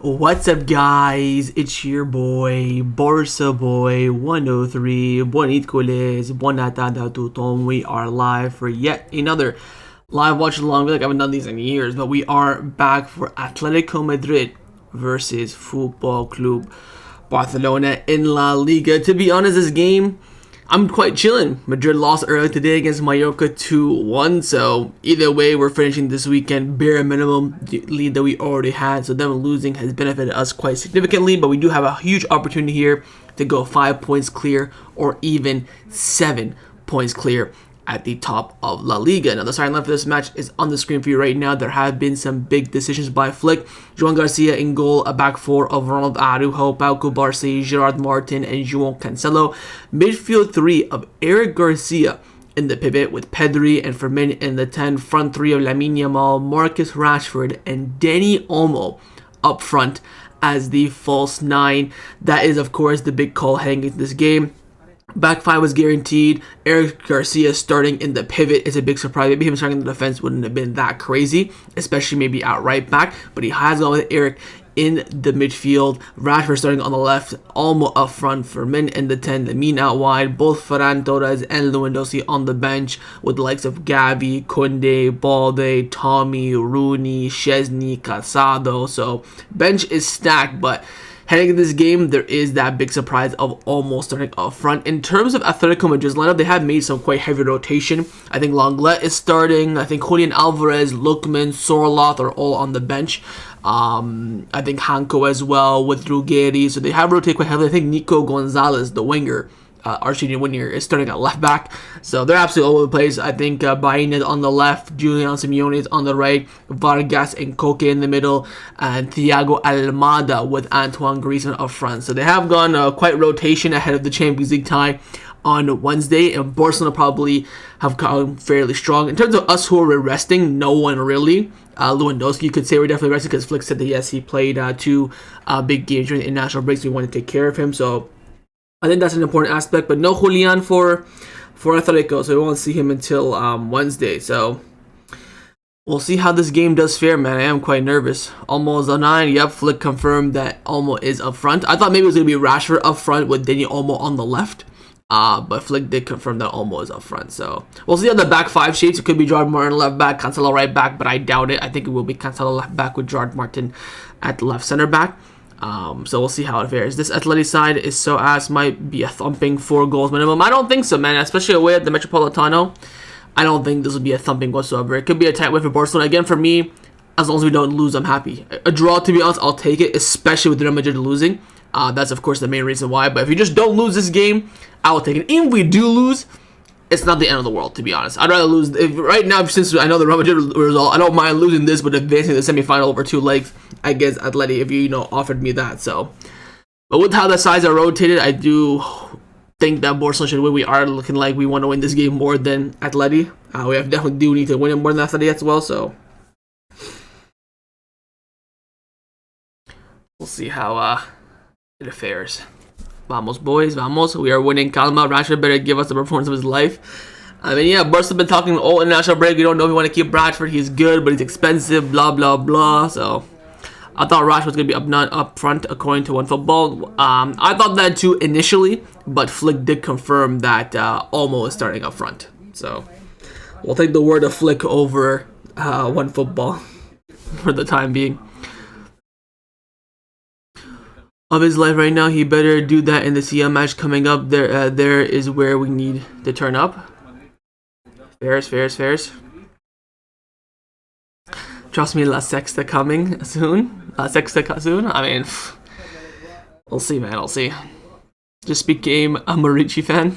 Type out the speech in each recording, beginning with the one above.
What's up, guys? It's your boy, Barca Boy 103. Buonitcoles, buonattada tutom. We are live for yet another live watch along. I feel like I haven't done these in years, but we are back for Atletico Madrid versus Football Club Barcelona in La Liga. To be honest, this game, I'm quite chilling. Madrid lost earlier today against Mallorca 2-1, so either way, we're finishing this weekend bare minimum the lead that we already had, so them losing has benefited us quite significantly, but we do have a huge opportunity here to go 5 points clear or even 7 points clear at the top of La Liga. Now, the starting line for this match is on the screen for you right now. There have been some big decisions by Flick. Joan Garcia in goal, a back four of Ronald Araujo, Pau Cubarsí, Gerard Martin, and João Cancelo. Midfield three of Eric Garcia in the pivot with Pedri and Fermin in the 10. Front three of Lamine Yamal, Marcus Rashford, and Dani Olmo up front as the false nine. That is, of course, the big call heading into this game. Back five was guaranteed. Eric Garcia starting in the pivot is a big surprise. Maybe him starting in the defense wouldn't have been that crazy, especially maybe at right back. But he has gone with Eric in the midfield. Rashford starting on the left, Olmo up front, Fermin in the 10, Lamine out wide. Both Ferran Torres and Lewandowski on the bench with the likes of Gavi, Koundé, Balde, Tommy, Rooney, Szczesny, Casado. So bench is stacked, but heading into this game, there is that big surprise of almost starting up front. In terms of Atletico Madrid's lineup, they have made some quite heavy rotation. I think Lenglet is starting. I think Julian Alvarez, Lookman, Sorloth are all on the bench. I think Hanko as well with Ruggeri. So they have rotated quite heavily. I think Nico Gonzalez, the winger, Argentinian winger, is starting at left back. So they're absolutely all over the place. I think Bain is on the left, Julian Simeone is on the right, Vargas and Koke in the middle, and Thiago Almada with Antoine Griezmann up front. So they have gone quite rotation ahead of the Champions League tie on Wednesday, and Barcelona probably have gone fairly strong. In terms of us who are resting, no one really. Lewandowski, you could say we're definitely resting because Flick said that yes, he played two big games during the international breaks. So we want to take care of him. So I think that's an important aspect, but no Julian for Atletico, so we won't see him until Wednesday. So we'll see how this game does fare, man. I am quite nervous. Olmo is on 9. Yep, Flick confirmed that Olmo is up front. I thought maybe it was going to be Rashford up front with Dani Olmo on the left, but Flick did confirm that Olmo is up front. So we'll see how the back five shapes. It could be Gerard Martin left back, Cancelo right back, but I doubt it. I think it will be Cancelo left back with Gerard Martin at the left center back. So we'll see how it fares. This Atleti side is so ass, might be a thumping 4 goals minimum. I don't think so, man. Especially away at the Metropolitano, I don't think this will be a thumping whatsoever. It could be a tight win for Barcelona. Again, for me, as long as we don't lose, I'm happy. A draw, to be honest, I'll take it, especially with Real Madrid losing. That's, of course, the main reason why. But if you just don't lose this game, I will take it. Even if we do lose, it's not the end of the world, to be honest. I'd rather lose right now, since I know the Real Madrid result. I don't mind losing this, but advancing the semifinal over 2 legs against Atleti, if you offered me that. So, but with how the sides are rotated, I do think that Barcelona should win. We are looking like we want to win this game more than Atleti. We definitely do need to win it more than Atleti as well. So we'll see how it fares. Vamos, boys, vamos. We are winning. Calma. Rashford better give us the performance of his life. I mean, yeah, Barca's been talking all international break. We don't know if we want to keep Rashford. He's good, but he's expensive, blah, blah, blah. So I thought Rashford was going to be up front, according to OneFootball. I thought that too initially, but Flick did confirm that Olmo is starting up front. So we'll take the word of Flick over OneFootball for the time being. Of his life right now, he better do that in the CL match coming up. There is where we need to turn up. Fairs. Trust me, La Sexta coming soon. La Sexta soon. I mean, we'll see, man. I'll see. Just became a Marici fan.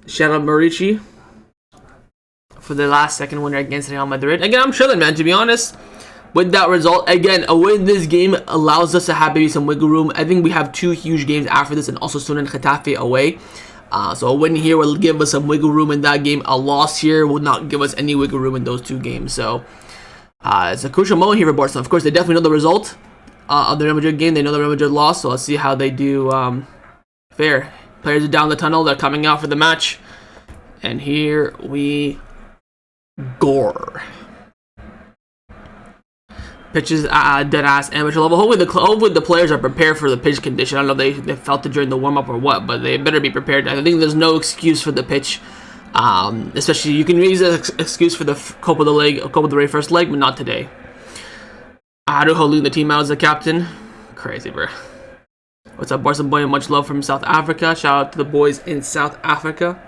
Shout out Marici for the last second winner against Real Madrid. Again, I'm chilling, man. To be honest. With that result, again, a win this game allows us to have maybe some wiggle room. I think we have 2 huge games after this, and also Osasuna and Getafe away. So a win here will give us some wiggle room in that game. A loss here will not give us any wiggle room in those 2 games. So it's a crucial moment here for Barcelona. Of course, they definitely know the result of the Real Madrid game. They know the Real Madrid lost, so let's see how they do fare. Players are down the tunnel. They're coming out for the match. And here we go. Pitch is dead ass amateur level. Hopefully the players are prepared for the pitch condition. I don't know if they felt it during the warm up or what, but they better be prepared. I think there's no excuse for the pitch. Especially you can use an excuse for the Copa del Rey first leg, but not today. Araujo leading the team out as the captain. Crazy, bro. What's up, Barca boy? Much love from South Africa. Shout out to the boys in South Africa.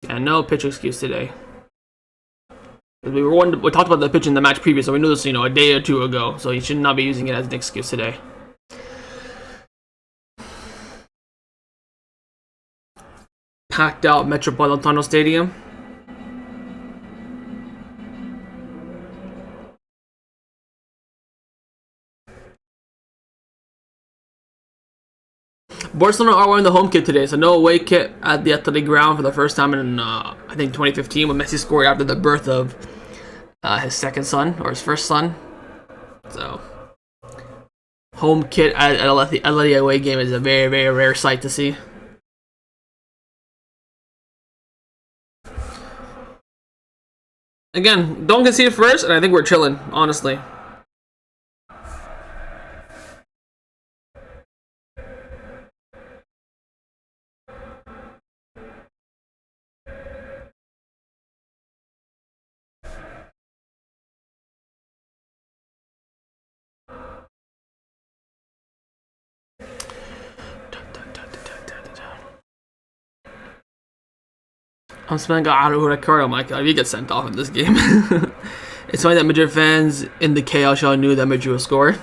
Yeah, no pitch excuse today. We talked about the pitch in the match previous, so we knew this, a day or two ago. So you should not be using it as an excuse today. Packed out Metropolitano Stadium. Barcelona are wearing the home kit today, so no away kit at the Athletic ground for the first time in, I think, 2015, when Messi scored after the birth of his second son, or his first son. So, home kit at Atleti away game is a very, very rare sight to see. Again, don't concede first, and I think we're chilling, honestly. I'm spending Araujo record. Oh my god, you get sent off in this game. It's funny that Madrid fans in the chaos show knew that Madrid would score.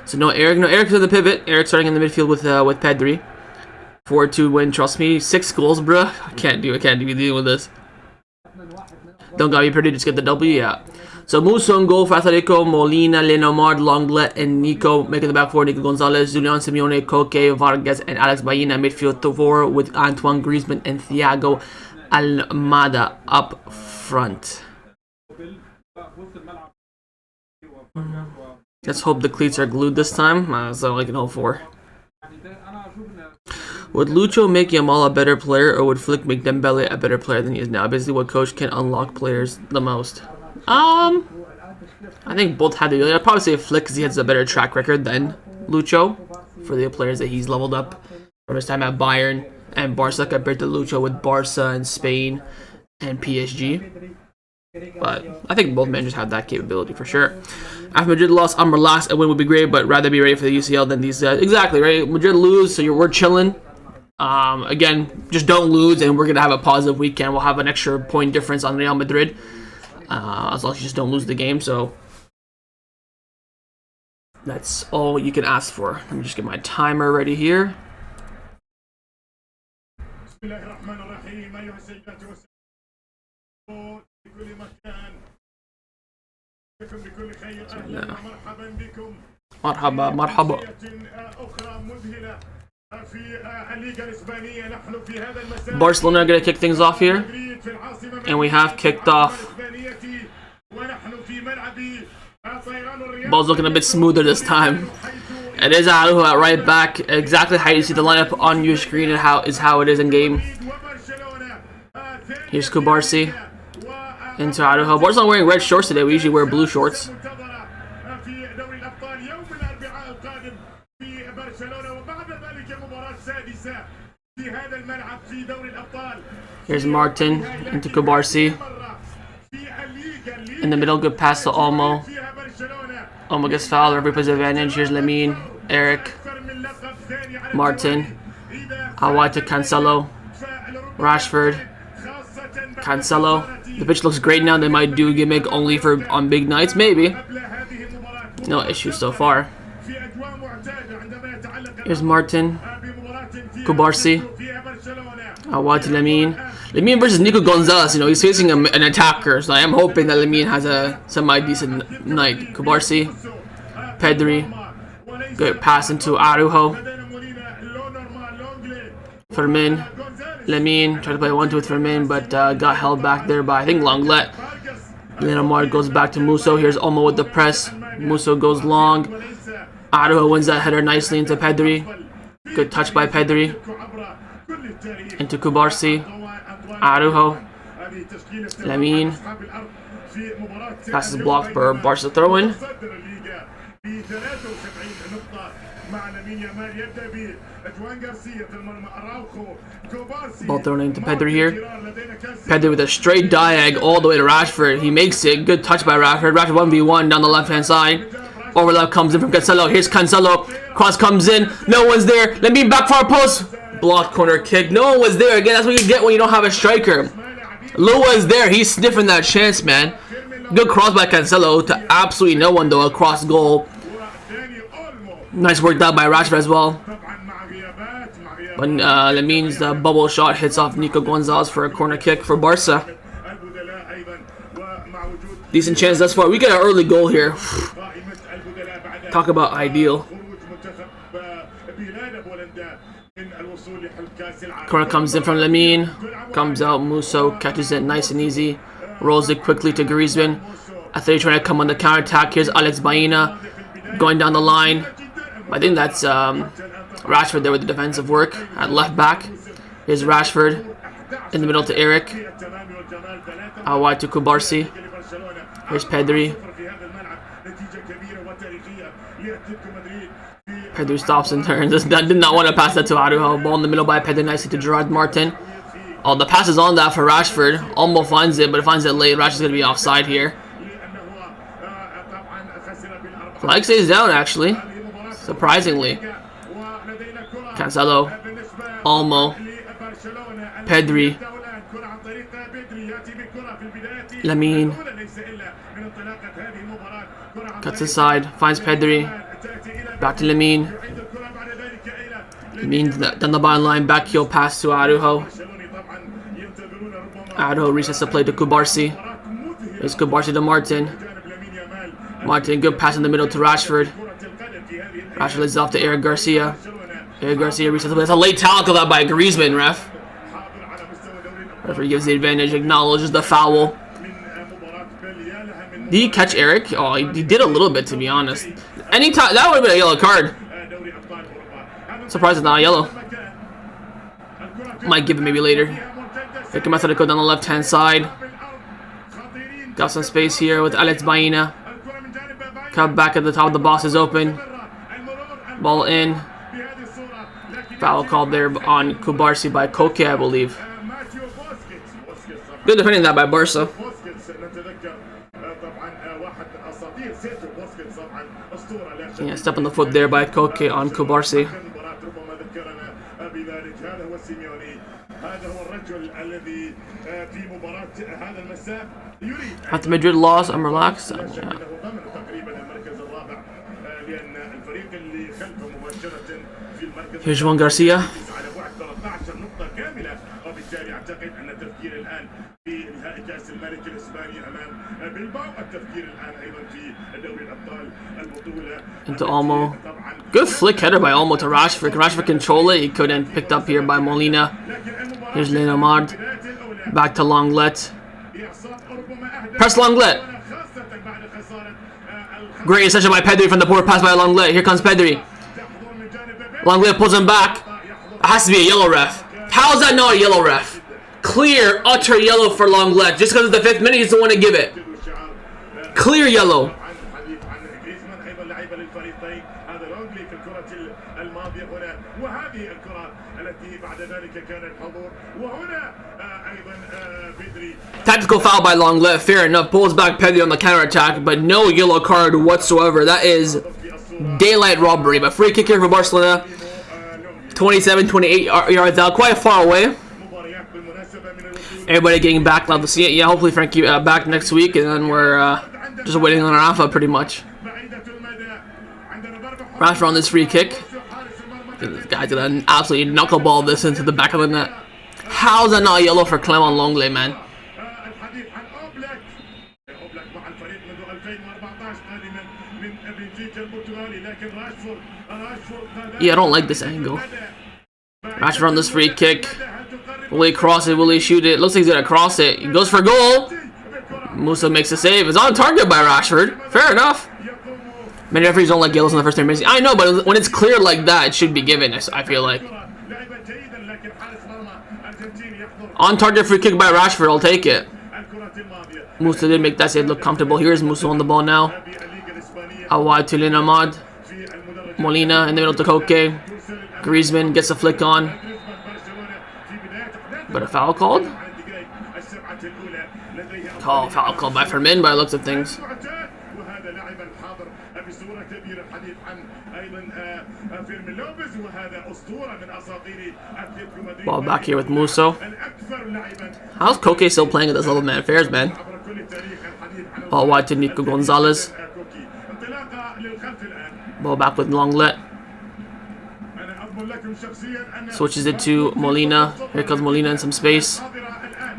So no Eric. No Eric's at the pivot. Eric starting in the midfield with Pedri. 4-2 win. Trust me. 6 goals, bruh. I can't be dealing with this. Don't gotta be pretty. Just get the W. Yeah. So Musso on goal for Atletico. Molina, Lenomard, Longlet, and Nico making the back four. Nico Gonzalez, Julian Simeone, Koke, Vargas, and Alex Baena midfield. Four with Antoine Griezmann and Thiago Almada up front. Let's hope the cleats are glued this time. That's all I can hope for. Would Lucho make Yamal a better player, or would Flick make Dembele a better player than he is now? Basically, what coach can unlock players the most? I think both had the. I'd probably say Flick because he has a better track record than Lucho for the players that he's leveled up from his time at Bayern and Barca compared to Lucho with Barca and Spain and PSG. But I think both managers have that capability for sure. After Madrid lost, I'm relaxed. A win would be great, but rather be ready for the UCL than these. Exactly, right? Madrid lose, so we're chilling. Again, just don't lose, and we're going to have a positive weekend. We'll have an extra point difference on Real Madrid, as long as you just don't lose the game. So that's all you can ask for. Let me just get my timer ready here. مرحبا. Barcelona are going to kick things off here, and we have kicked off. Ball's looking a bit smoother this time. It is Araujo at right back. Exactly how you see the lineup on your screen and how it is in game. Here's Kubarsi into Araujo. Barcelona wearing red shorts today. We usually wear blue shorts. Here's Martin into Kubarsi. In the middle, good pass to Olmo. Olmo gets fouled. Everybody plays advantage. Here's Lamine, Eric, Martin. Awad to Cancelo. Rashford. Cancelo. The pitch looks great now. They might do gimmick only on big nights. Maybe. No issues so far. Here's Martin. Kubarsi. Awad to Lamine. Lamine versus Nico Gonzalez. He's facing an attacker. So I am hoping that Lamine has a semi-decent night. Kubarsi. Pedri. Good pass into Araujo. Fermin. Lamine tried to play 1-2 with Fermin, but got held back there by, I think, Longlet. Lenomard goes back to Musso. Here's Olmo with the press. Musso goes long. Araujo wins that header nicely into Pedri. Good touch by Pedri. Into Kubarsi. Araujo. Lamine. Pass is blocked for Barca throw-in. Ball thrown into Pedri here. Pedri with a straight diag all the way to Rashford. He makes it. Good touch by Rashford. Rashford 1v1 down the left-hand side. Overlap comes in from Cancelo. Here's Cancelo. Cross comes in. No one's there. Let me back far post. Blocked corner kick. No one was there. Again, that's what you get when you don't have a striker. Lua's there. He's sniffing that chance, man. Good cross by Cancelo to absolutely no one, though. Across goal. Nice work out by Rashford as well. But that means the bubble shot hits off Nico Gonzalez for a corner kick for Barca. Decent chance thus far. We get an early goal here. Talk about ideal. Corner comes in from Lamine. Comes out. Musso catches it nice and easy. Rolls it quickly to Griezmann. Atletico trying to come on the counter attack. Here's Alex Baena going down the line. I think that's Rashford there with the defensive work at left back. Here's Rashford in the middle to Eric. Out wide to Kubarsi. Here's Pedri. Pedri stops and turns. Did not want to pass that to Araujo. Ball in the middle by Pedri nicely to Gerard Martin. Oh, the pass is on that for Rashford. Almost finds it, but it finds it late. Rashford's going to be offside here. Flag stays down, actually. Surprisingly. Cancelo. Olmo. Pedri. Lamine. Cuts inside. Finds Pedri. Back to Lamine. Lamine down the byline. Back heel pass to Araujo. Araujo resets the play to Kubarsi. It's Kubarsi to Martin. Martin, good pass in the middle to Rashford. Rashford leads off to Eric Garcia. Eric Garcia resets the play. That's a late tackle that by Griezmann, ref. Referee gives the advantage, acknowledges the foul. Did he catch Eric? Oh, he did a little bit, to be honest. Anytime that would have been a yellow card. Surprised it's not a yellow. Might give it maybe later. Here comes Atletico down the left-hand side. Got some space here with Alex Baena. Cut back at the top of the box is open. Ball in. Foul called there on Kubarsi by Koke, I believe. Good defending that by Barca. Yeah, step on the foot there by Koke on Kubarsi. After Madrid lost, I'm relaxed. Here's Juan Garcia. Into Olmo. Good flick header by Olmo to Rashford. Rashford control it. He couldn't. Picked up here by Molina. Here's Leonard. Back to Lenglet. Press Lenglet. Great interception by Pedri from the poor pass by Lenglet. Here comes Pedri. Lenglet pulls him back. It has to be a yellow, ref. How is that not a yellow, ref? Clear, utter yellow for Lenglet. Just because it's the 5th minute, he's the one to give it. Clear yellow. Tactical foul by Lenglet. Fair enough. Pulls back Pedri on the counter attack, but no yellow card whatsoever. That is daylight robbery. But free kick here for Barcelona. 27, 28 yards out. Quite far away. Everybody getting back. Love to see it. Yeah, hopefully Frankie back next week, and then we're just waiting on our alpha pretty much. Rashford on this free kick. This guy's gonna absolutely knuckleball this into the back of the net. How's that not yellow for Clement Lenglet, man? Yeah, I don't like this angle. Rashford on this free kick. Will he cross it? Will he shoot it? Looks like he's gonna cross it. He goes for goal. Musa makes a save. It's on target by Rashford. Fair enough. Many referees don't like yellows in the first 10 minutes. I know, but when it's clear like that, it should be given. I feel like. On target free kick by Rashford. I'll take it. Musa did make that save look comfortable. Here's Musa on the ball now. Out wide to Linamad. Molina in the middle to Koke. Griezmann gets a flick on. But a foul called? Oh, foul called by Fermin by the looks of things. Ball back here with Musso. How's Koke still playing at this level, man? Fairs, man. Ball wide to Nico Gonzalez. Ball back with Longlet. Switches it to Molina. Here comes Molina in some space.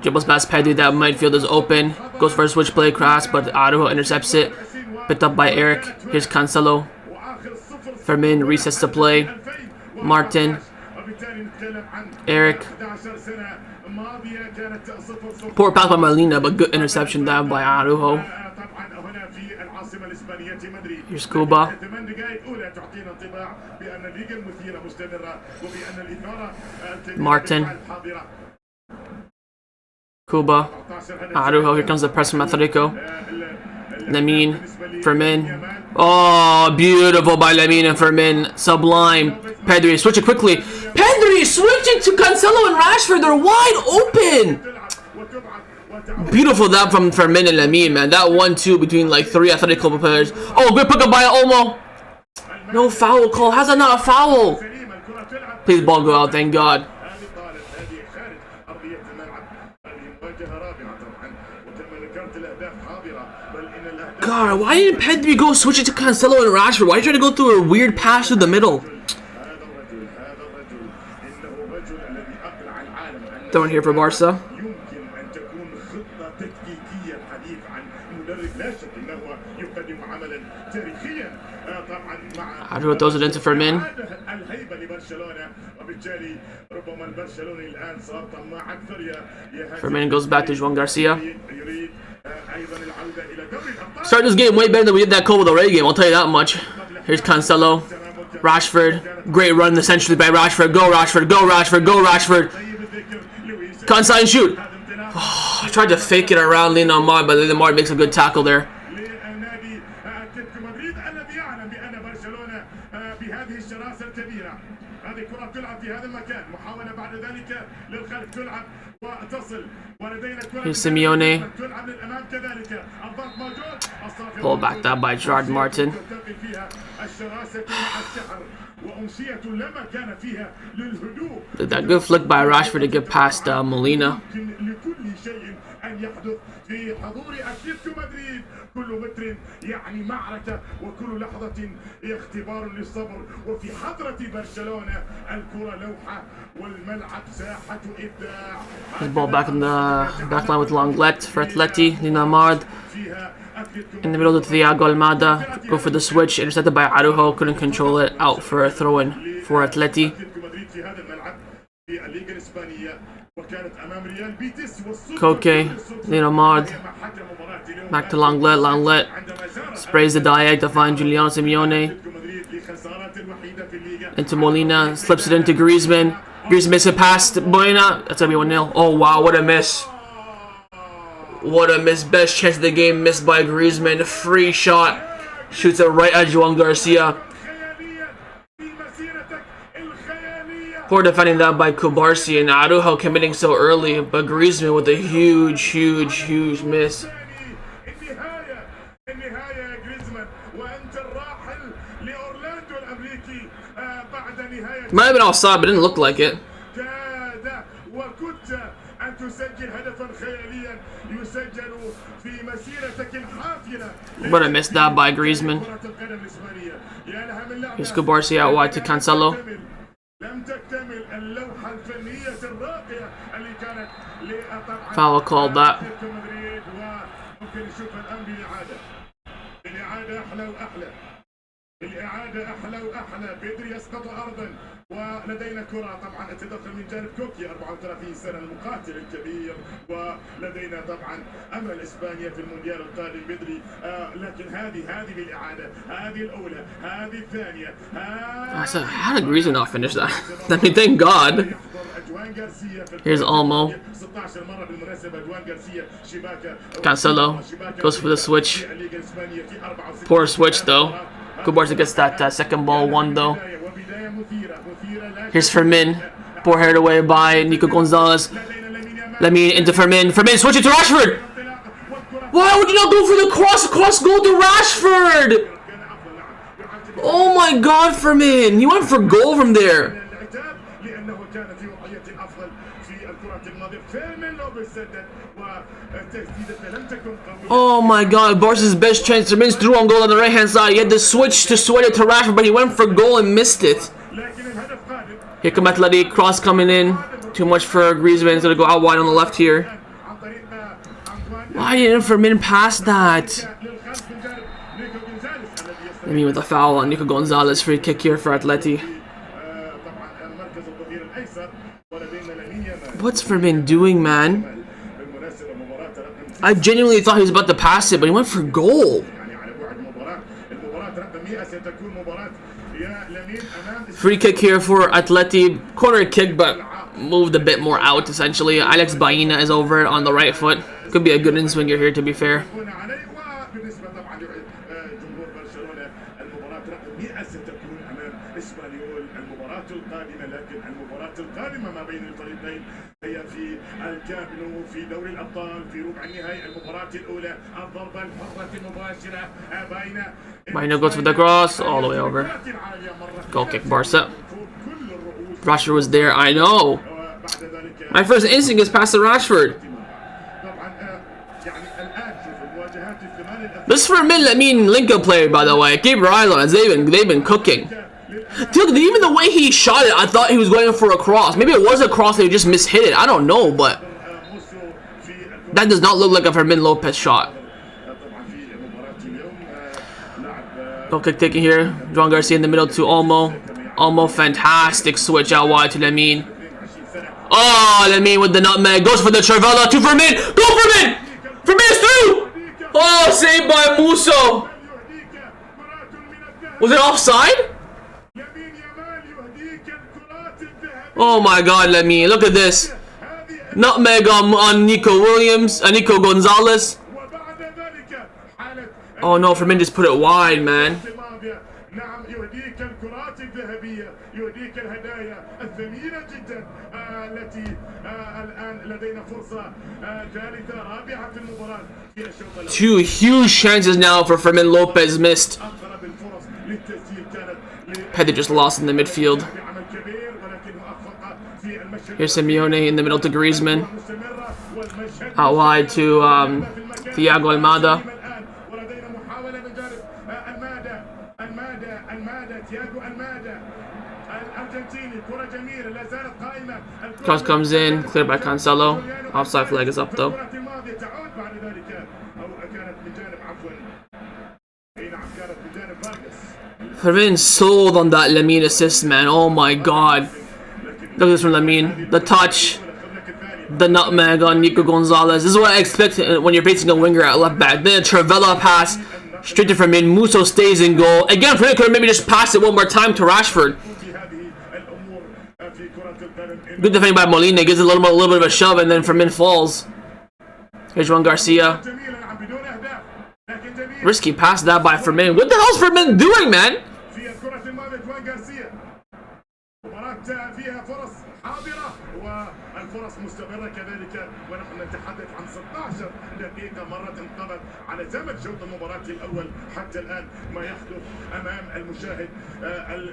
Dribbles past Pedri. That midfield is open. Goes for a switch play cross, but Araujo intercepts it. Picked up by Eric. Here's Cancelo. Fermin resets the play. Martin. Eric. Poor pass by Molina, but good interception down by Araujo. Here's Kuba. Martin. Kuba. Araujo. Here comes the press from Atletico. Lamine. Fermin. Oh, beautiful by Lamine and Fermin. Sublime. Pedri. Switch it quickly. Pedri switching to Cancelo and Rashford. They're wide open. Beautiful that from Fermin and Lamine, man. That 1-2 between like 3 Atletico players. Oh, good pick up by Olmo. No foul call. How's that not a foul? Please, ball go out. Thank God. God, why didn't Pedri go switch it to Cancelo and Rashford? Why are you trying to go through a weird pass through the middle? Throwing here for Barca. Araujo throws it into Fermin. Fermin goes back to João Garcia. Start this game way better than we did that Copa del Rey game, I'll tell you that much. Here's Cancelo. Rashford. Great run essentially by Rashford. Go Rashford, go Rashford, go Rashford. Cancelo and shoot. Oh, I tried to fake it around Linamad, but Linamad makes a good tackle there. Here's Simeone. Pulled back that by Gerard Martin. Did that good flick by Rashford to get past Molina. كل متر يعني معركة وكل لحظة اختبار للصبر وفي حضرة برشلونة الكرة لوحة والملعب ساحة إبداع. The ball back in the back line with Longlet for Atleti. Linamad in the middle to Thiago Almada. Go for the switch. Intercepted by Araujo. Couldn't control it. Out for a throw-in for Atleti. Koke, Linamad. Back to Longlet. Longlet sprays the diag to find Juliano Simeone. Into Molina. Slips it into Griezmann. Griezmann misses it past Molina. That's going to be 1-0. Oh, wow. What a miss. What a miss. Best chance of the game missed by Griezmann. Free shot. Shoots it right at João Garcia. Poor defending that by Kubarsi and Araujo committing so early. But Griezmann with a huge miss. Might have been offside, but didn't look like it. But I missed that by Griezmann. Here's Kubarsi out wide to Cancelo. Foul called that. الإعادة أحلى وأحلى. بيدري يسقط أرضا، ولدينا كرة طبعا تدخل من جانب كوكي 34 سنة المقاتل الكبير، ولدينا طبعا أمل إسبانيا في المونديال القادم. بدري لكن هذه بالإعادة، هذه الأولى، هذه الثانية. How did Griezmann not finish that? I mean, thank God. Here's Olmo. Cancelo goes for the switch. Poor switch though. Good Barca gets that second ball won though. Here's Fermin. Poor headed away by Nico Gonzalez. Lamine into Fermin. Fermin switch it to Rashford. Why would you not go for the cross goal to Rashford? Oh my God, Fermin. He went for goal from there. Oh my God, Barca's best chance. Fermin's through on goal on the right hand side. He had to switch to sweat it to Rashford, but he went for goal and missed it. Here come Atletico, cross coming in. Too much for Griezmann. He's gonna go out wide on the left here. Why didn't Fermin pass that? I mean, with a foul on Nico Gonzalez, free kick here for Atleti. What's Fermin doing, man? I genuinely thought he was about to pass it, but he went for goal. Free kick here for Atleti. Corner kick, but moved a bit more out, essentially. Alex Baena is over it on the right foot. Could be a good in-swinger here, to be fair. Baena goes for the cross all the way over. Goal kick, Barca. Rashford was there, I know. My first instinct is pass to Rashford. This for a minute, I mean, Lincoln player, by the way. Keep your eyes on it. They've been cooking. Dude, even the way he shot it, I thought he was going for a cross. Maybe it was a cross and he just mishit it. I don't know, but that does not look like a Fermin Lopez shot. Goal kick taken here. Joan Garcia in the middle to Olmo. Olmo, fantastic switch out wide to Lamine. Oh, Lamine with the nutmeg. Goes for the Trivela to Fermin. Go Fermin! Fermin is through! Oh, saved by Musso. Was it offside? Oh my God, Lamine. Look at this. Nutmeg on Nico Gonzalez. Oh no, Fermin just put it wide, man. Two huge chances now for Fermin Lopez missed. Pedri just lost in the midfield. Here's Simeone in the middle to Griezmann. Out wide to Thiago Almada. Cross comes in, cleared by Cancelo. Offside flag is up though. Fermin sold on that Lamine assist, man. Oh my God. Look at this from Lamine. The touch. The nutmeg on Nico Gonzalez. This is what I expect when you're facing a winger at left back. Then a Trivela pass straight to Fermin. Musso stays in goal. Again, Fermin could have maybe just passed it one more time to Rashford. Good defending by Molina. Gives it a little bit of a shove, and then Fermin falls. Here's Joan Garcia. Risky pass that by Fermin. What the hell's Fermin doing, man? الفرص مستمرة كذلك، ونحن نتحدث عن 16 دقيقة مرت انقضت على زمن شوط المباراة الأول حتى الآن. ما يحدث أمام المشاهد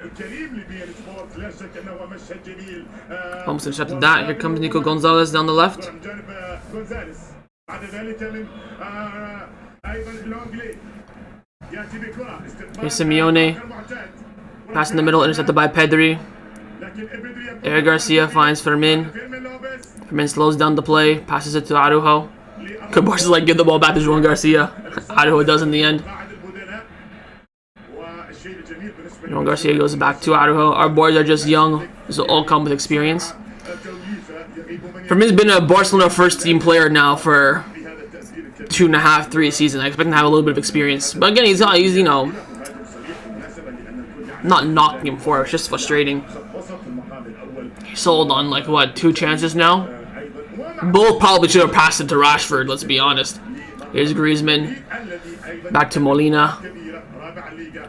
الكريم لبي سبورت لا شك أنه مشهد جميل. Almost intercepted that. Here comes Nico Gonzalez down the left. بعد ذلك من أيضا لونغلي يأتي بكرة. Here's Simeone. Pass in the middle, intercepted by Pedri. Eric Garcia finds Fermin. Fermin slows down the play, passes it to Araujo. Cabarce is like, give the ball back to Joan Garcia. Araujo does in the end. Juan Garcia goes back to Araujo. Our boys are just young. This will all come with experience. Firmin's been a Barcelona first team player now for 2.5, 3 seasons. I expect him to have a little bit of experience. But again, he's you know, not knocking him for it. It's just frustrating. He sold on like what, 2 chances now? Both probably should have passed it to Rashford, let's be honest. Here's Griezmann. Back to Molina.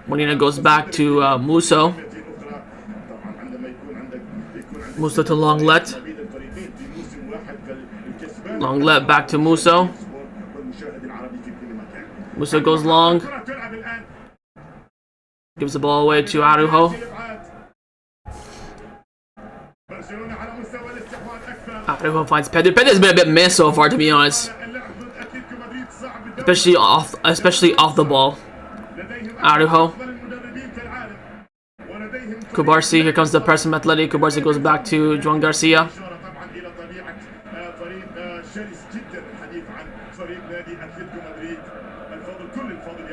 Molina goes back to Musso. Musso to Longlet. Longlet back to Musso. Musso goes long. Gives the ball away to Araujo. Araujo finds Pedri. Pedri's been a bit missed so far, to be honest. Especially off the ball. Araujo. Kubarsi, here comes the press from Atleti. Kubarsi goes back to Juan Garcia.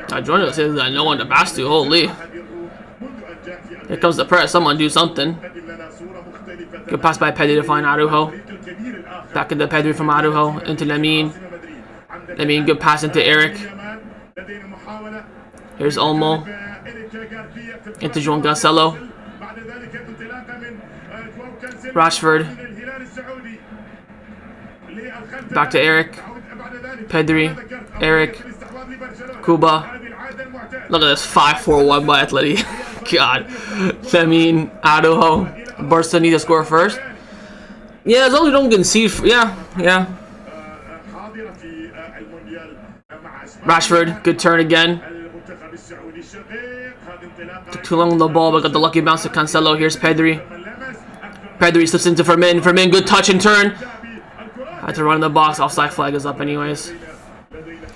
Juan Garcia got no one to pass to. Holy. Here comes the press. Someone do something. Good pass by Pedri to find Araujo. Back into Pedri from Araujo into Lamine. Lamine, good pass into Eric. Here's Olmo. Into João Cancelo. Rashford. Back to Eric. Pedri. Eric. Kuba. Look at this 5-4-1 by Atleti. God. Lamine. Araujo. Barca need to score first. Yeah, as long as we don't concede. Yeah. Rashford, good turn again. Took too long on the ball, but got the lucky bounce to Cancelo. Here's Pedri. Pedri slips into Fermin. Fermin, good touch and turn. Had to run in the box. Offside flag is up anyways.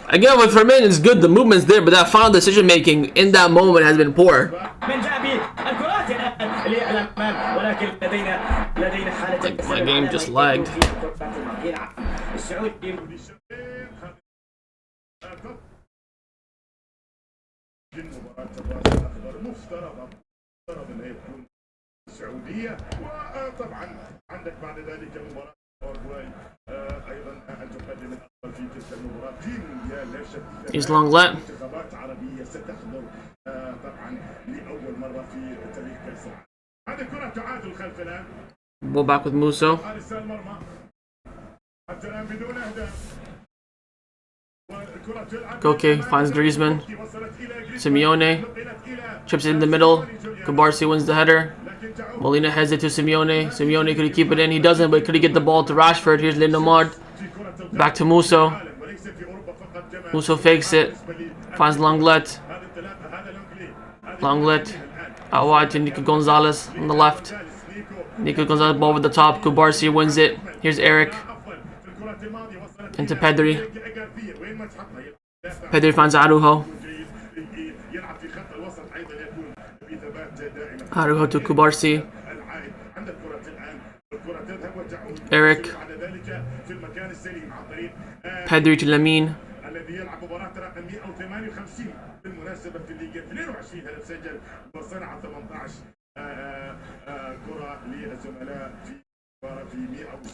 Again, with Fermin, it's good. The movement's there, but that final decision making in that moment has been poor. Like my game just lagged. السعودية وطبعا عندك بعد ذلك مباراة أوروغواي أيضا أن تقدم الأفضل في تلك المباراة في مونديال لا شك He's Longlet. منتخبات عربية ستحضر طبعا لأول مرة في تاريخ كأس العالم. هذه كرة تعادل خلف الآن. Ball back with Musso. حارس المرمى حتى الآن بدون أهداف. Koke finds Griezmann. Simeone chips it in the middle. Kubarsi wins the header. Molina heads it to Simeone. Simeone, could he keep it in? He doesn't, but could he get the ball to Rashford? Here's Lindelof. Back to Musso. Musso fakes it. Finds Longlet. Longlet out wide to Nico Gonzalez on the left. Nico Gonzalez ball with the top. Kubarsi wins it. Here's Eric. Into Pedri. Pedri finds Araujo. Araujo to Kubarsi. Eric. Pedri to Lamine.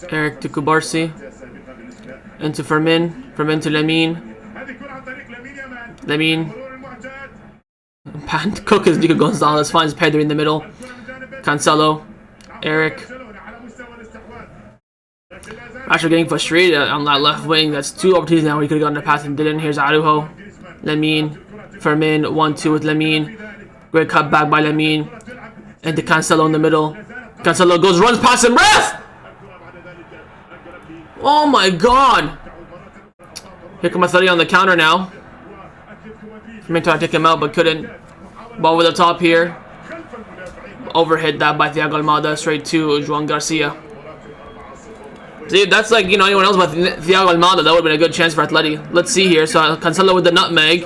Eric to Kubarsi. Into Fermin. Fermin to Lamine. Lamine. Cook is Nico Gonzalez. Finds Pedri in the middle. Cancelo. Eric. Rashford getting frustrated on that left wing. That's 2 opportunities now where he could have gotten a pass and didn't. Here's Araujo. Lamine. Fermin. 1-2 with Lamine. Great cut back by Lamine. Into Cancelo in the middle. Cancelo goes, runs past him. Ref! Oh my god! Here comes Atleti on the counter now. Fermin tried to take him out but couldn't. Ball over the top here. Overhit that by Thiago Almada straight to Juan Garcia. See, that's like, you know, anyone else but Thiago Almada, that would have been a good chance for Atleti. Let's see here. So Cancelo with the nutmeg.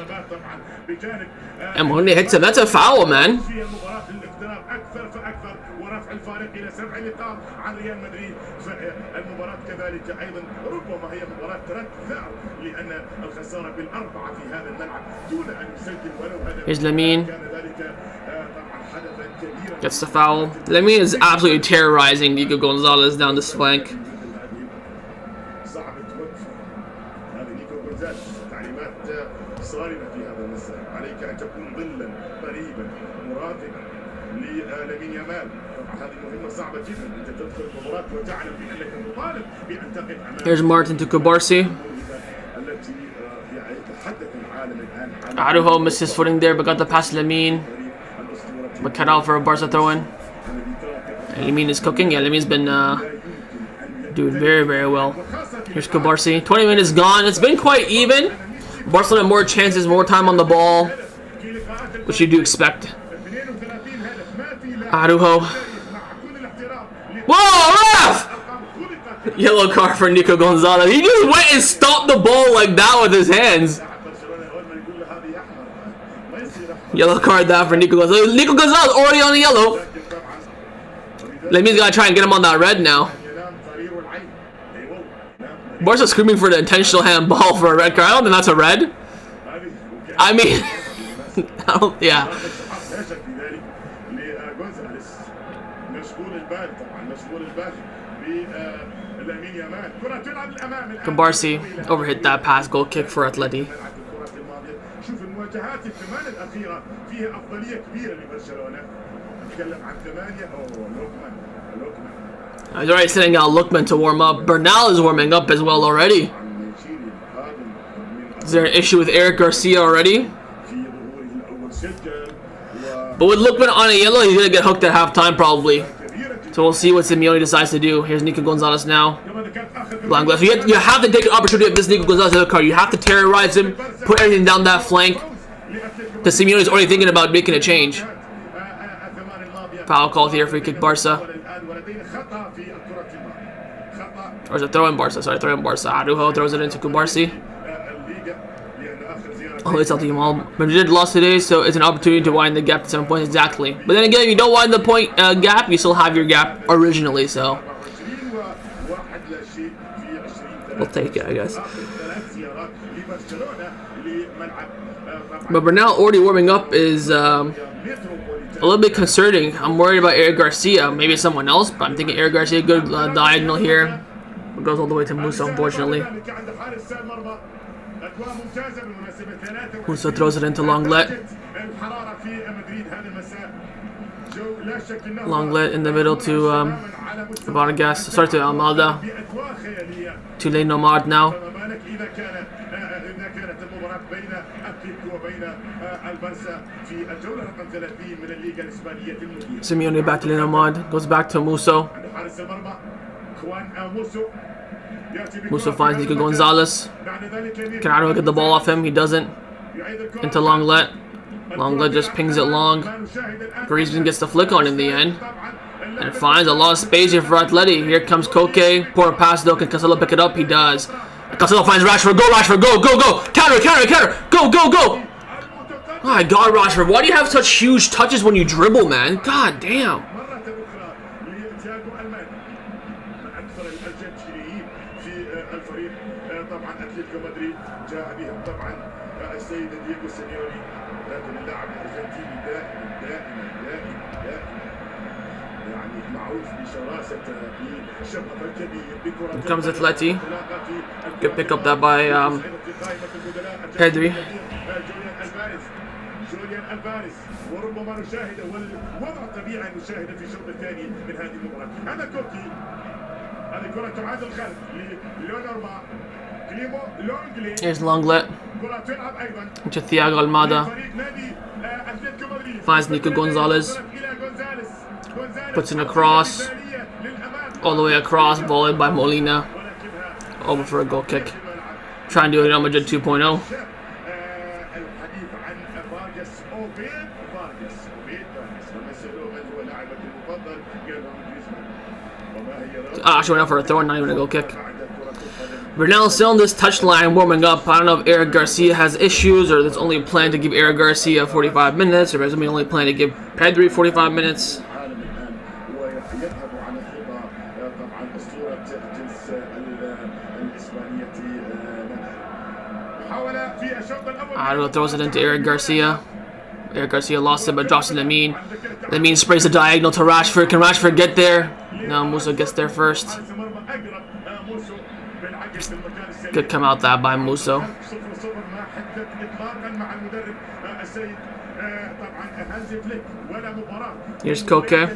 And Molina hits him. That's a foul, man. أيضا ربما هي مباراة ثلاث ثأر لأن الخسارة بالأربعة في هذا الملعب دون أن يسجل ولو هدف. Here's Lamine. كان ذلك طبعا حدثا كبيرا. Gets the foul. Lamine is absolutely terrorizing Nico Gonzalez down this flank. صعب التوقف. هذا نيكو غونزاليز تعليمات صارمة في هذا المساء. عليك أن تكون ظلا قريبا مراقبا لامين يامال. طبعا هذه مهمة صعبة جدا. أنت تدخل المباراة وتعلم بأنك مطالب بأن تقف أمام. Here's Martin to Kubarsi. التي يعني تحدث العالم الآن. Araujo missed his footing there, but got the pass to Lamine. But cut out for a Barca throw-in. Lamine is cooking. Yeah, Lamine's been doing very, very well. Here's Kubarsi. 20 minutes gone. It's been quite even. Barcelona more chances, more time on the ball, which you do expect. Araujo. Whoa, ref! Yellow card for Nico Gonzalez. He just went and stopped the ball like that with his hands. Yellow card that for Nico Gonzalez. Nico Gonzalez already on the yellow. Lamine's gotta try and get him on that red now. Barca screaming for the intentional handball for a red card. I don't think that's a red. I mean, yeah. Kubarsi overhit that pass, goal kick for Atleti. شوف المواجهات الثمان الأخيرة فيها أفضلية كبيرة لبرشلونة. نتكلم عن ثمانية لوكمان. He's already sending out Lookman to warm up. Bernal is warming up as well already. Is there an issue with Eric Garcia already? But with Lookman on a yellow, he's gonna get hooked at halftime probably. So we'll see what Simeone decides to do. Here's Nico Gonzalez now. Blind glass. You have to take an opportunity of this Nico Gonzalez yellow card. You have to terrorize him, put everything down that flank. Because Simeone is already thinking about making a change. Foul called here, free kick Barca. Or is it throw in Barca? Sorry, throw in Barca. Araujo throws it into Kubarsi. Oh, it's Atletico Madrid lost today, so it's an opportunity to widen the gap to 7 points exactly. But then again, if you don't widen the point gap, you still have your gap originally, so we'll take it, I guess. But Bernal already warming up is a little bit concerning. I'm worried about Eric Garcia, maybe someone else, but I'm thinking Eric Garcia, good diagonal here. It goes all the way to Musa, unfortunately. Musa throws it into Longlet. Longlet in the middle to Vargas. Sorry, to Almada. To Lane Nomad now. Simeone back to Lane Nomad. Goes back to Muso. Musa finds Nico Gonzalez. Can Araujo get the ball off him? He doesn't. Into Longlet. Longlet just pings it long. Griezmann gets the flick on in the end. And finds a lot of space here for Atleti. Here comes Koke. Poor pass though. Can Cancelo pick it up? He does. Cancelo finds Rashford. Go Rashford. Go, go, go. Counter, counter, counter. Go, go, go. Oh my God, Rashford. Why do you have such huge touches when you dribble, man? God damn. طبعا اتلتيكو مدريد جاء بهم طبعا السيد دييغو سيميوني، لكن اللاعب الارجنتيني دائما يعني معروف بشراسه بشغفه الكبير بكره. Here comes Atleti. Good pick up that by Pedri. جوليان الفاريز وربما نشاهد والوضع الطبيعي ان نشاهد في الشوط الثاني من هذه المباراه. هذا كوكي، هذه كره تعاد الخلف لليونارما كليمو لونجلي. Here's Longlet. كره تلعب ايضا To Thiago Almada. Finds Nico Gonzalez. Puts in a cross. All the way across. Volleyed by Molina. Over for a goal kick. Trying to do it on Madrid 2.0. Actually went out for a throw and not even a goal kick. Bernal still on this touchline warming up. I don't know if Eric Garcia has issues or there's only a plan to give Eric Garcia 45 minutes or there's only a plan to give Pedri 45 minutes. Araujo throws it into Eric Garcia. Eric Garcia lost it, but drops to Lamine. Lamine sprays the diagonal to Rashford. Can Rashford get there? No, Musso gets there first. Good come out that by Musso. Here's Koke.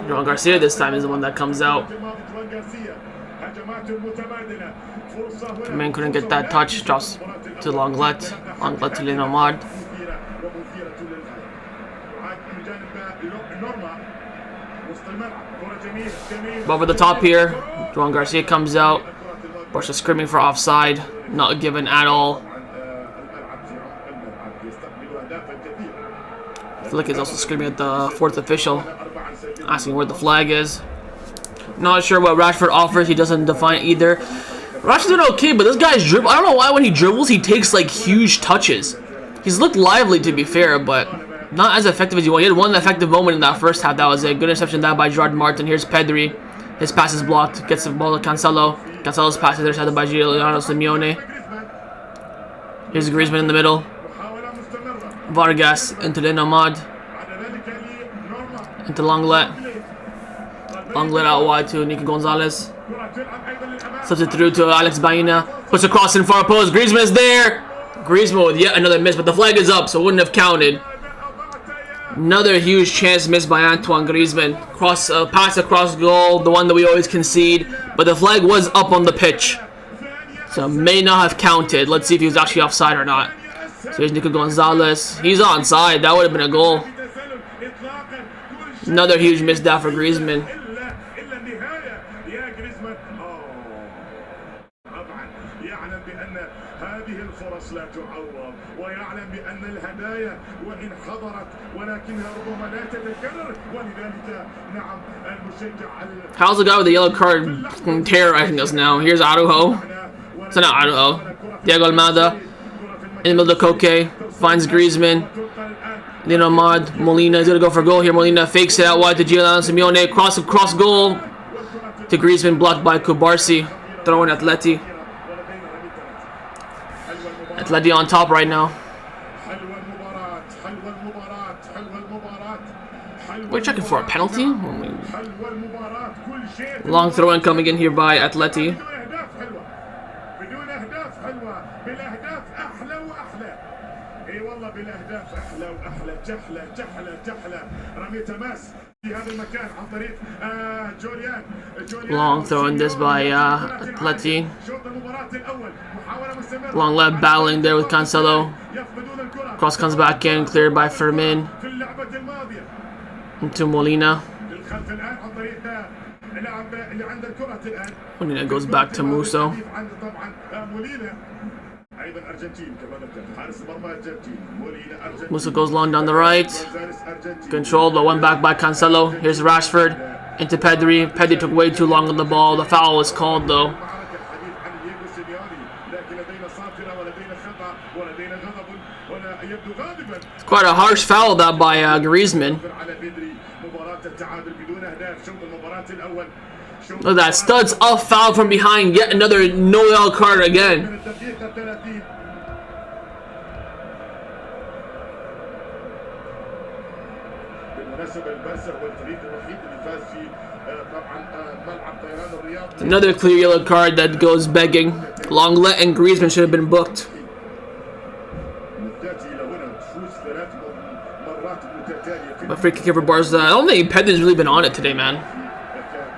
João Garcia this time is the one that comes out. Man couldn't get that touch. Drops to Lenglet. Lenglet to Lenomad. Over the top here, João Garcia comes out. Barca screaming for offside. Not given at all. Flick is also screaming at the fourth official, asking where the flag is. Not sure what Rashford offers. He doesn't define either. Rashford's doing okay, but this guy's dribble. I don't know why when he dribbles, he takes like huge touches. He's looked lively to be fair, but not as effective as you want. He had one effective moment in that first half. That was a good interception that by Gerard Martin. Here's Pedri. His pass is blocked. Gets the ball to Cancelo. Cancelo's pass is intercepted by Giuliano Simeone. Here's Griezmann in the middle. Vargas into Lenomad. Into Lenglet. Lenglet out wide to Nico Gonzalez. Slips it through to Alex Baena. Puts a cross in far post. Griezmann is there. Griezmann with yet another miss, but the flag is up, so it wouldn't have counted. Another huge chance missed by Antoine Griezmann. Pass across goal, the one that we always concede, but the flag was up on the pitch, so it may not have counted. Let's see if he was actually offside or not. So here's Nico Gonzalez. He's onside. That would have been a goal. Another huge miss down for Griezmann. How's the guy with the yellow card terrorizing us now? Here's Araujo. So not Araujo. Diego Almada. In the middle of Koke. Finds Griezmann. Lenomad. Molina is going to go for goal here. Molina fakes it out wide to Giuliano Simeone. Cross goal to Griezmann. Blocked by Kubarsi. Throwing Atleti. Atleti on top right now. We're checking for a penalty. Long throw in coming in here by Atleti. Long throw in this by Atleti. Long left battling there with Cancelo. Cross comes back in, cleared by Fermin. Into Molina. Molina goes back to Musso. Musso goes long down the right. Controlled, but one back by Cancelo. Here's Rashford into Pedri. Pedri took way too long on the ball. The foul was called though. It's quite a harsh foul that by Griezmann. Look at that. Studs off foul from behind. Yet another no yellow card again. Another clear yellow card that goes begging. Lenglet and Griezmann should have been booked. But free kick here for Barca. I don't think Pedri's really been on it today, man.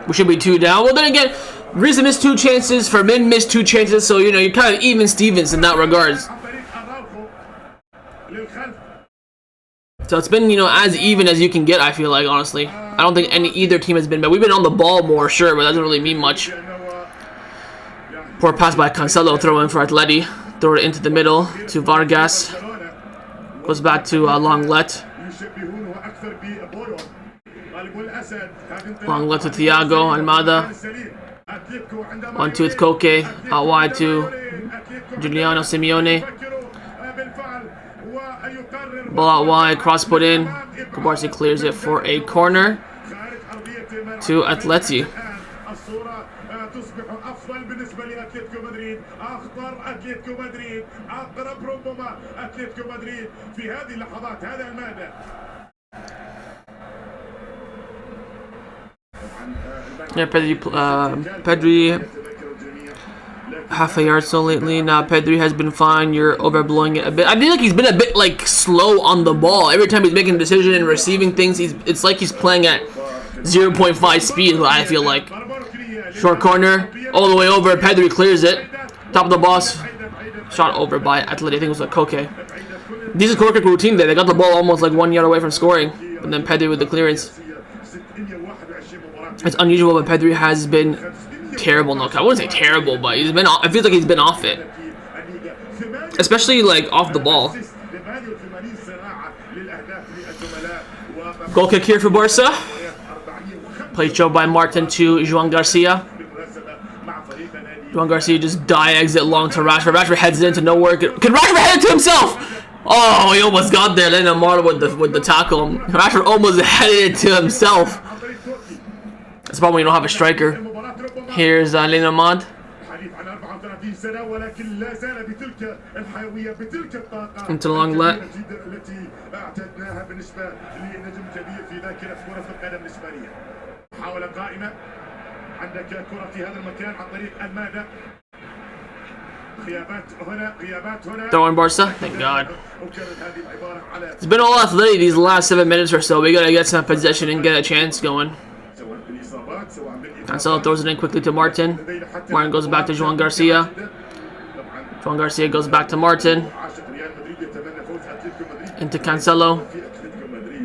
We should be 2 down. Well, then again, Griezmann missed 2 chances. Fermin missed 2 chances. So, you know, you're kind of even Stevens in that regards. So it's been, you know, as even as you can get, I feel like, honestly. I don't think either team has been, but we've been on the ball more, sure, but that doesn't really mean much. Poor pass by Cancelo, throw in for Atleti. Throw it into the middle to Vargas. Goes back to Lenglet. Lenglet to Thiago Almada. 1-2 with Koke. Out wide to Giuliano Simeone. Ball out wide, cross put in. Kubarsi clears it for a corner. to Atleti. الصورة تصبح أفضل بالنسبة لأتلتيكو مدريد. أخطر أتلتيكو مدريد، أقرب ربما أتلتيكو مدريد في هذه اللحظات. هذا المادة Yeah, Pedri, half a yard so lately. Now Pedri has been fine. You're overblowing it a bit. I feel like he's been a bit like slow on the ball. Every time he's making a decision and receiving things, it's like he's playing at 0.5 speed. I feel like short corner all the way over. Pedri clears it. Top of the box, shot over by Atleti. I think it was like Koke. Decent quick routine there. They got the ball almost like 1 yard away from scoring, and then Pedri with the clearance. It's unusual, but Pedri has been terrible. No, I wouldn't say terrible, but he's been. I feel like he's been off it, especially like off the ball. Goal kick here for Barca. Play show by Martin to Joan Garcia. Joan Garcia just diags it long to Rashford. Rashford heads it into nowhere. Can Rashford head it to himself? Oh, he almost got there. Then Amar with the tackle. Rashford almost headed it to himself. That's the problem when you don't have a striker. Here's Ahmad. Into the long let. Throwing Barca. Thank God. It's been all Atleti these last 7 minutes or so. We gotta get some possession and get a chance going. Cancelo throws it in quickly to Martin. Martin goes back to Joan Garcia. Joan Garcia goes back to Martin. Into Cancelo.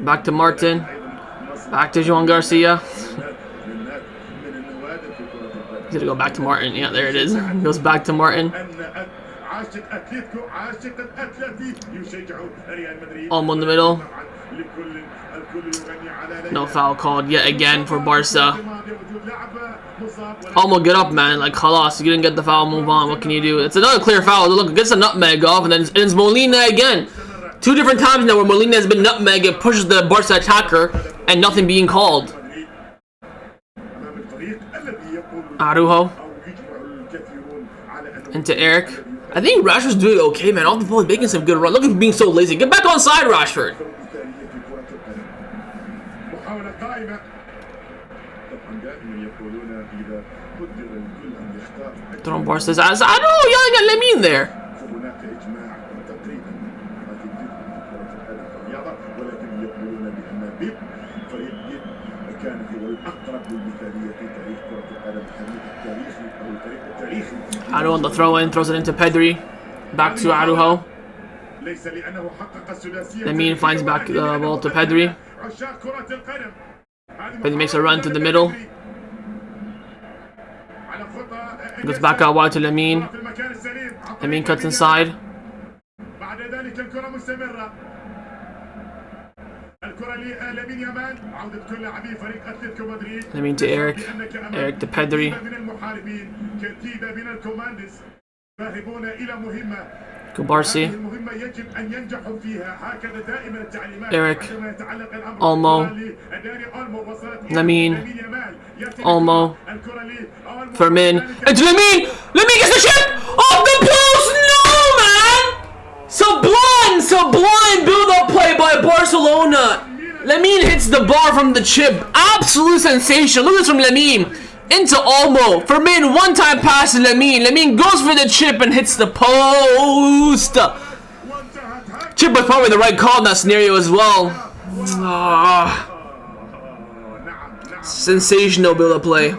Back to Martin. Back to Joan Garcia. He's gonna go back to Martin. Yeah, there it is. Goes back to Martin. Olmo in the middle. No foul called yet again for Barca. Olmo, get up, man. Like, khalas, you didn't get the foul, move on. What can you do? It's another clear foul. Look, it gets a nutmeg off, and then it's Molina again. 2 different times now where Molina has been nutmeg. It pushes the Barca attacker, and nothing being called. Araujo. Into Eric. I think Rashford's doing okay, man. Off the ball, he's making some good runs. Look at him being so lazy. Get back on side, Rashford. Throwing Barca's ass. I don't know, y'all got Lamine there. Araujo on the throw in, throws it into Pedri. Back to Araujo. Lamine finds back the ball to Pedri. Pedri makes a run to the middle. Goes back out wide to Lamine. Lamine cuts inside. Lamine to Eric. Eric to Pedri. Kubarsi. Eric. Olmo. Lamine. Olmo. Fermin. Into Lamine! Lamine gets the chip! Off the post! No, man! Sublime build-up play by Barcelona. Lamine hits the bar from the chip. Absolute sensation. Look at this from Lamine. Into Olmo. Fermin, one-time pass to Lamine. Lamine goes for the chip and hits the post. Chip was probably the right call in that scenario as well. Sensational build-up play.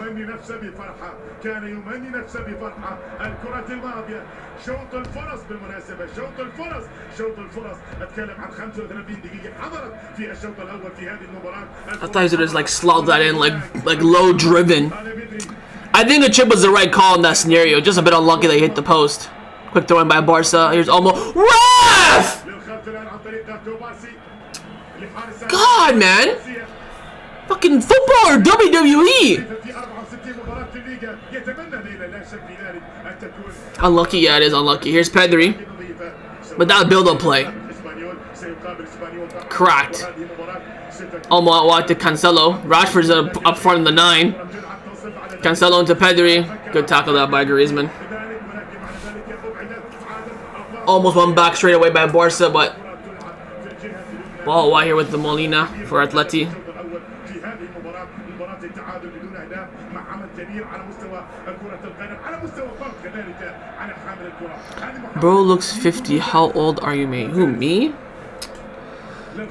شوط الفرص بالمناسبة شوط الفرص اتكلم عن 35 دقيقة حضرت في الشوط الأول في هذه المباراة. I thought he was just like slot that in like low driven. I think the chip was the right call in that scenario. Just a bit unlucky that he hit the post. Quick throw in by Barca. Here's Olmo. Ref! God, man. Fucking football or WWE. Unlucky, yeah, it is unlucky. Here's Pedri. But that build-up play. Cracked. Almost what to Cancelo. Rashford's up front in the 9. Cancelo into Pedri. Good tackle that by Griezmann. Almost won back straight away by Barca, but ball wide here with the Molina for Atleti. Bro looks 50. How old are you, mate? Who, me?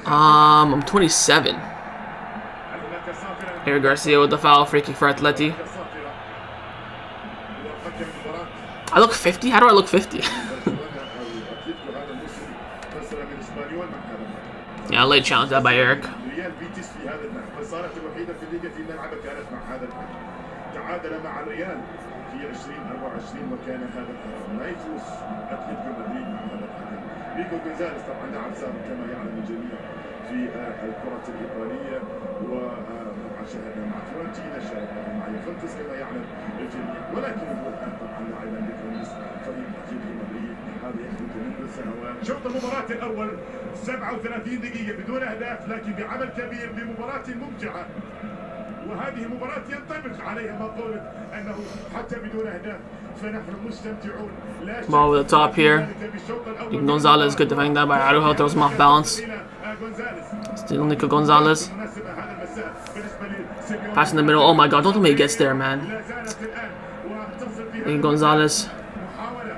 I'm 27. Here Garcia with the foul, free kick for Atleti. I look 50? How do I look 50? Yeah, late challenge that by Eric. تعادل مع الريال في 2024 وكان هذا الحكم لا يجوز اتلتيكو مدريد مع هذا الحكم. ريكو جونزاليز طبعا لاعب سابق كما يعلم الجميع في الكرة الإيطالية، وطبعا شاهدنا مع فيورنتينا، شاهدنا مع يوفنتوس كما يعلم الجميع، ولكن هو الآن طبعا لاعبا لكرونيس فريق اتلتيكو مدريد. هذا يحدث منذ سنوات. شوط المباراة الأول 37 دقيقة بدون أهداف، لكن بعمل كبير بمباراة ممتعة، وهذه مباراة ينطبق عليها مقولة أنه حتى بدون أهداف فنحن مستمتعون. Ball with the top here. Gonzalez, good defending that by Araujo, throws him off balance. Still Nico Gonzalez. Pass in the middle. Oh my god, don't tell me he gets there, man. Gonzalez.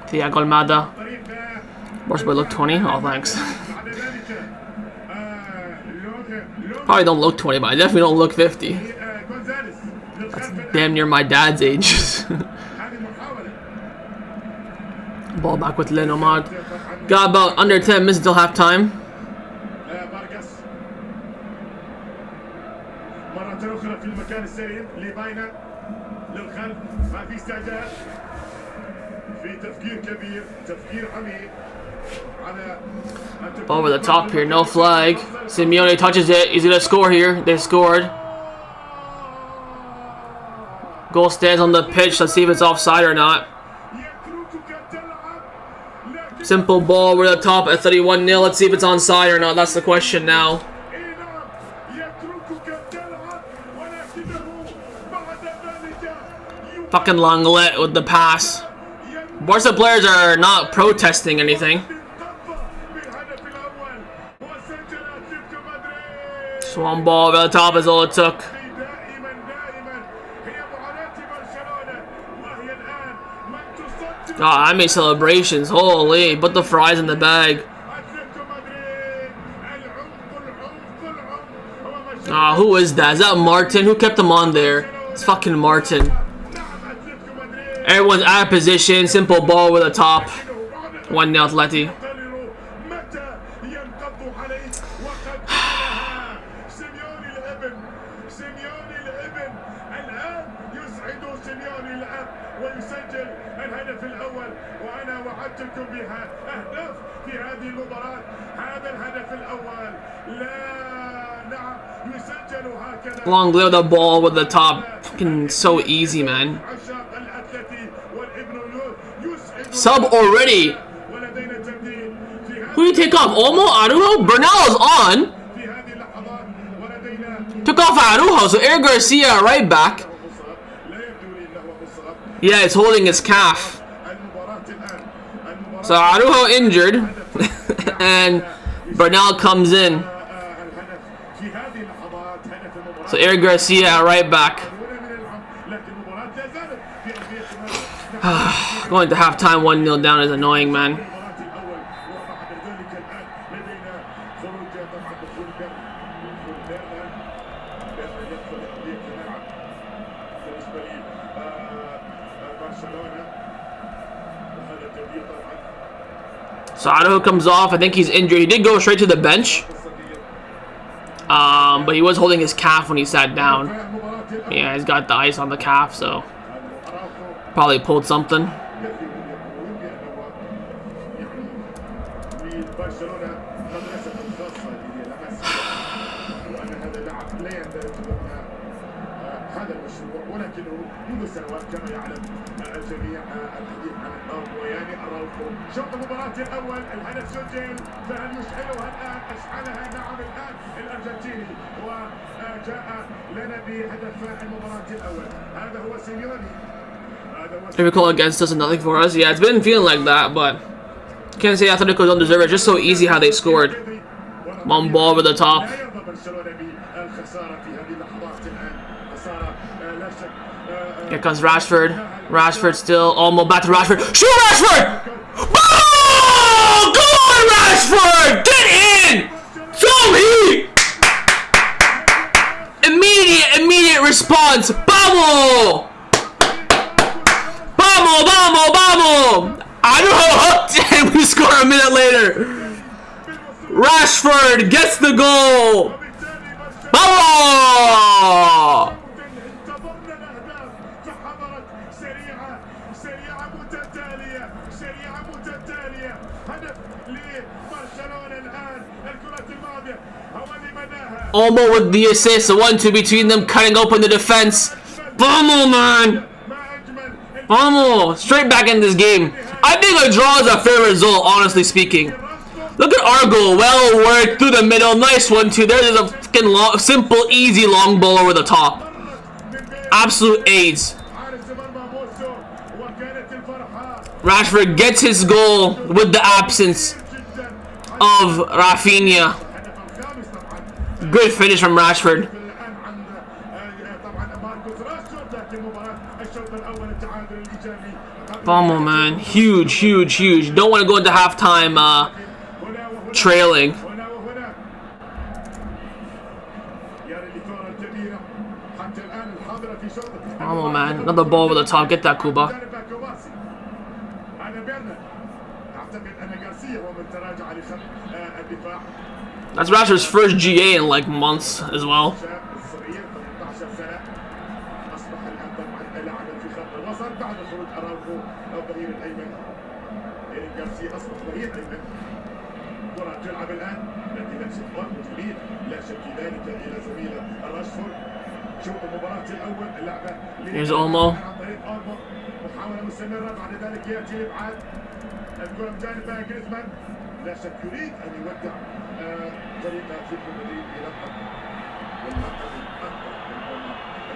Thiago Almada. Worst boy look 20? Oh, thanks. Probably don't look 20, but I definitely don't look 50. That's damn near my dad's age. Ball back with Lenomad. Got about under 10 minutes until halftime. Over the top here, no flag. Simeone touches it. He's gonna score here. They scored. Goal stands on the pitch. Let's see if it's offside or not. Simple ball. We're at the top at 31-0. Let's see if it's onside or not. That's the question now. Fucking Lenglet with the pass. Barca players are not protesting anything. Swan ball over the top is all it took. God, I made celebrations. Holy, put the fries in the bag. Who is that? Is that Martin? Who kept him on there? It's fucking Martin. Everyone's out of position. Simple ball with a top. 1-0 Atleti. Long live the ball with the top. Fucking so easy, man. Sub already. Who did he take off? Olmo? Araujo? Bernal's on. Took off Araujo, so Eric Garcia right back. Yeah, it's holding his calf. So Araujo injured. And Bernal comes in. So Eric Garcia right back. Going to halftime 1-0 down is annoying, man. So Araujo comes off. I think he's injured. He did go straight to the bench. But he was holding his calf when he sat down. Yeah, he's got the ice on the calf, so probably pulled something. ولكنه منذ سنوات كما يعلم الجميع الحديث عن يعني أراوخو. شوط المباراة الأول الهدف سجل، فهل يشعلها الآن؟ أشعلها نعم الآن الأرجنتيني، وجاء لنا بهدف المباراة الأول. هذا هو سيميوني. Typical against us and nothing for us. Yeah, it's been feeling like that, but can't say Atletico don't deserve it. Just so easy how they scored. One ball over the top. Here comes Rashford. Rashford still almost back to Rashford. Shoot Rashford! Oh! Go on Rashford! Get in! Show me! Immediate response. Vamos! Vamos, vamos, vamos! I know how hooked, and we score a minute later. Rashford gets the goal. Vamos! Olmo with the assist, the 1-2 between them, cutting open the defense. Vamos, man! Vamos! Straight back in this game. I think a draw is a fair result, honestly speaking. Look at our goal. Well worked through the middle. Nice one, too. There's a fucking simple, easy long ball over the top. Absolute AIDS. Rashford gets his goal with the absence of Rafinha. Good finish from Rashford. Vamos, man. Huge, huge, huge. Don't want to go into halftime trailing. Vamos, man. Another ball over the top. Get that, Kuba. That's Rashford's first GA in like months as well. Here's Olmo. لا شك يريد ان يودع فريق اتلتيكو مدريد بلقب واللقب الاكبر ربما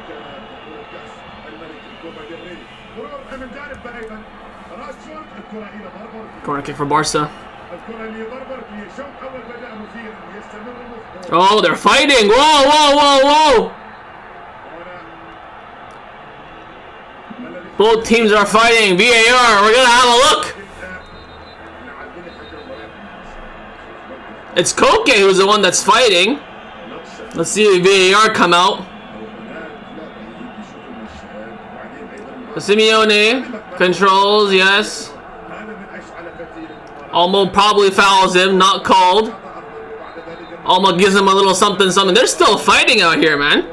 كان بطولة كاس الملك الكوبا ديل ري. مرور من جانب ايضا راشفورد، الكرة الى بربر. Corner kick for Barca. الكرة لبربر في الشوط الاول بدأ مثيرا يستمر. Oh, they're fighting! Whoa, whoa, whoa, whoa! Both teams are fighting. VAR, we're gonna have a look. It's Koke who's the one that's fighting. Let's see if VAR come out. Simeone controls, yes. Olmo probably fouls him, not called. Olmo gives him a little something, something. They're still fighting out here, man.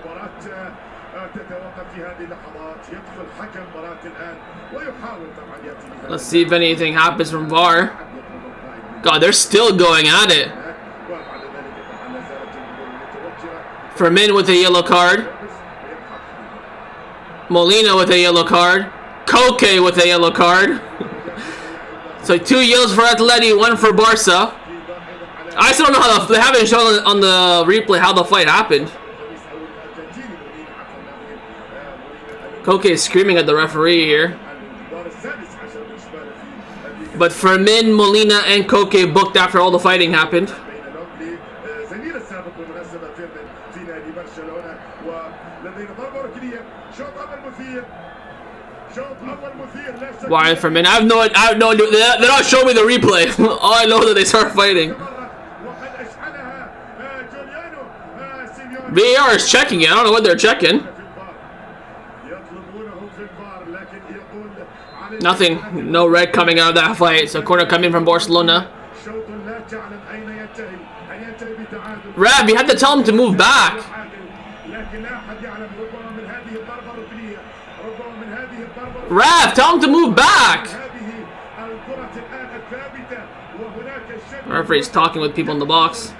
Let's see if anything happens from VAR. God, they're still going at it. Fermin with a yellow card. Molina with a yellow card. Koke with a yellow card. So 2 yellows for Atleti, 1 for Barca. I still don't know how they haven't shown on the replay how the fight happened. Koke is screaming at the referee here. But Fermin, Molina, and Koke booked after all the fighting happened. Why Fermin? I have no idea. They're not showing me the replay. All I know is that they start fighting. VAR is checking it. I don't know what they're checking. Nothing. No red coming out of that fight. So corner coming from Barcelona. Rab, you have to tell him to move back. Raf, tell him to move back. The referee's talking with people in the box.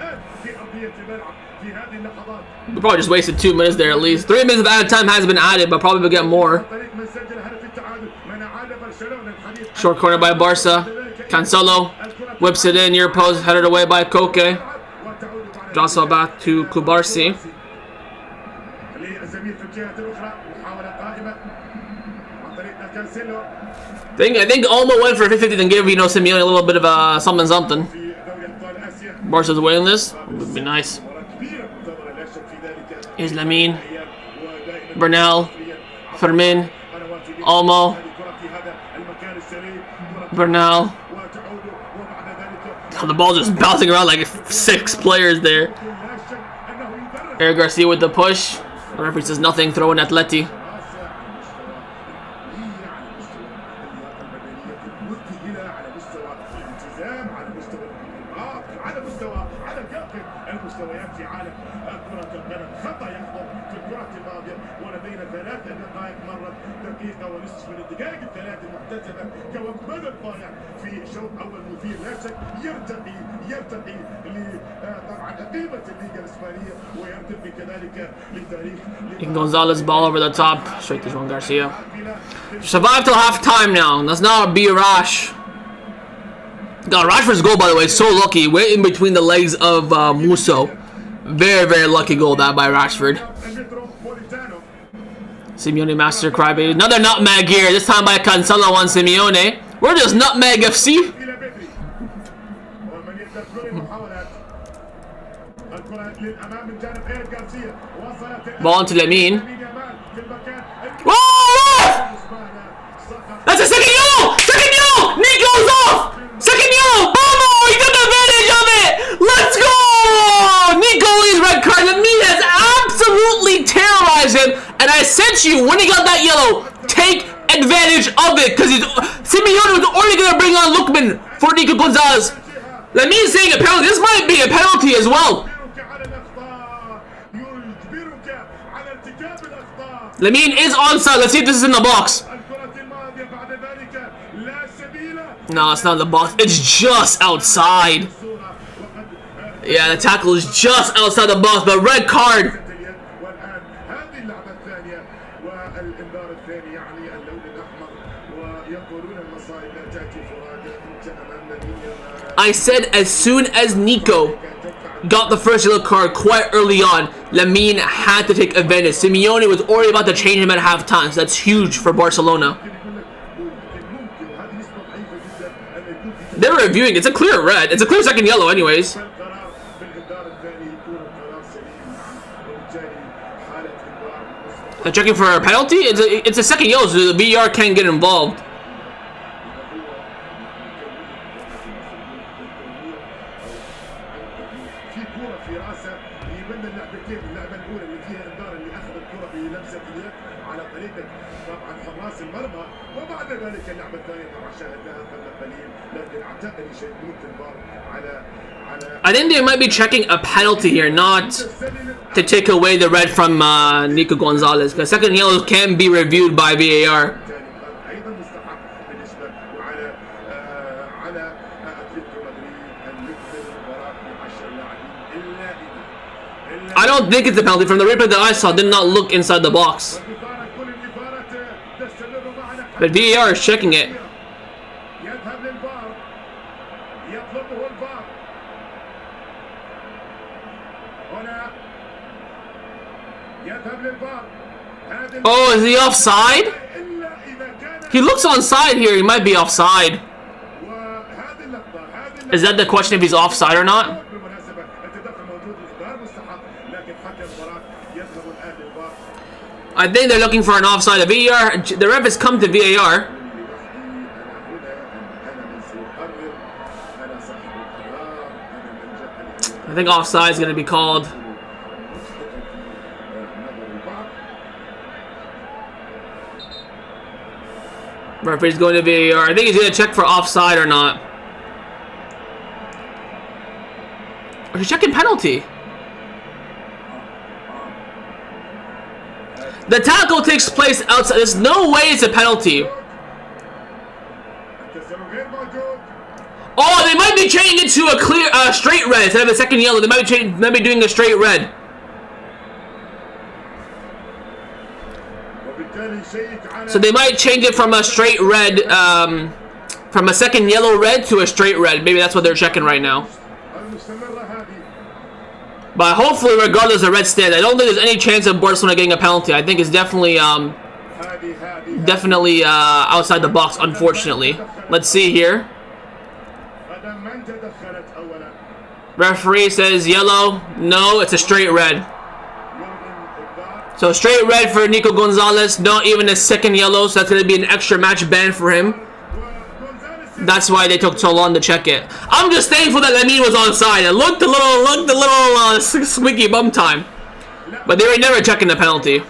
We probably just wasted 2 minutes there at least. 3 minutes of added time has been added, but probably we'll get more. Short corner by Barca. Cancelo whips it in, near post, headed away by Koke. Jostle back to Kubarsi. I think Olmo went for 50 and gave Simeone a little bit of something. Barca's winning this. Would be nice. Here's Lamine, Bernal, Fermin, Olmo, Bernal. Oh, the ball just bouncing around like 6 players there. Eric Garcia with the push. The referee says nothing. Throw in Atleti. Gonzalez ball over the top, straight to Juan Garcia. Survive till half time now. Let's not be rash. God, Rashford's goal, by the way, is so lucky. Way in between the legs of Musso. Very, very lucky goal that by Rashford. Simeone master crybaby. Another nutmeg here. This time by Cancelo on Simeone. We're just nutmeg FC. Ball into Lamine. Whoa! That's a second yellow! Second yellow! Nico's off! Second yellow! Bobo! He took advantage of it! Let's go! Nico Lee's red card. Lamine has absolutely terrorized him. And I said to you, when he got that yellow, take advantage of it. Because Simeone was already going to bring on Lookman for Nico Gonzalez. Lamine's saying a penalty. This might be a penalty as well. Lamine is onside. Let's see if this is in the box. No, it's not in the box. It's just outside. Yeah, the tackle is just outside the box, but red card. I said as soon as Nico got the first yellow card quite early on, Lamine had to take advantage. Simeone was already about to change him at halftime, so that's huge for Barcelona. They're reviewing. It's a clear red. It's a clear second yellow anyways. They're checking for a penalty? It's a second yellow, so the VAR can't get involved. I think they might be checking a penalty here, not to take away the red from Nico Gonzalez, because second yellows can be reviewed by VAR. I don't think it's a penalty. From the replay that I saw, did not look inside the box. But VAR is checking it. Oh, is he offside? He looks onside here. He might be offside. Is that the question if he's offside or not? I think they're looking for an offside. The ref has come to VAR. I think offside is going to be called. Referee's going to VAR. I think he's going to check for offside or not. Or he's checking penalty. The tackle takes place outside. There's no way it's a penalty. Oh, they might be changing it to a clear, straight red instead of a second yellow. They might be doing a straight red. So they might change it from a straight red, from a second yellow red to a straight red. Maybe that's what they're checking right now. But hopefully, regardless of red stand, I don't think there's any chance of Barcelona getting a penalty. I think it's definitely outside the box, unfortunately. Let's see here. Referee says yellow. No, it's a straight red. So straight red for Nico Gonzalez. Not even a second yellow, so that's going to be an extra match ban for him. That's why they took so long to check it. I'm just thankful that Lamine was onside. It looked a little squeaky bum time. But they were never checking the penalty.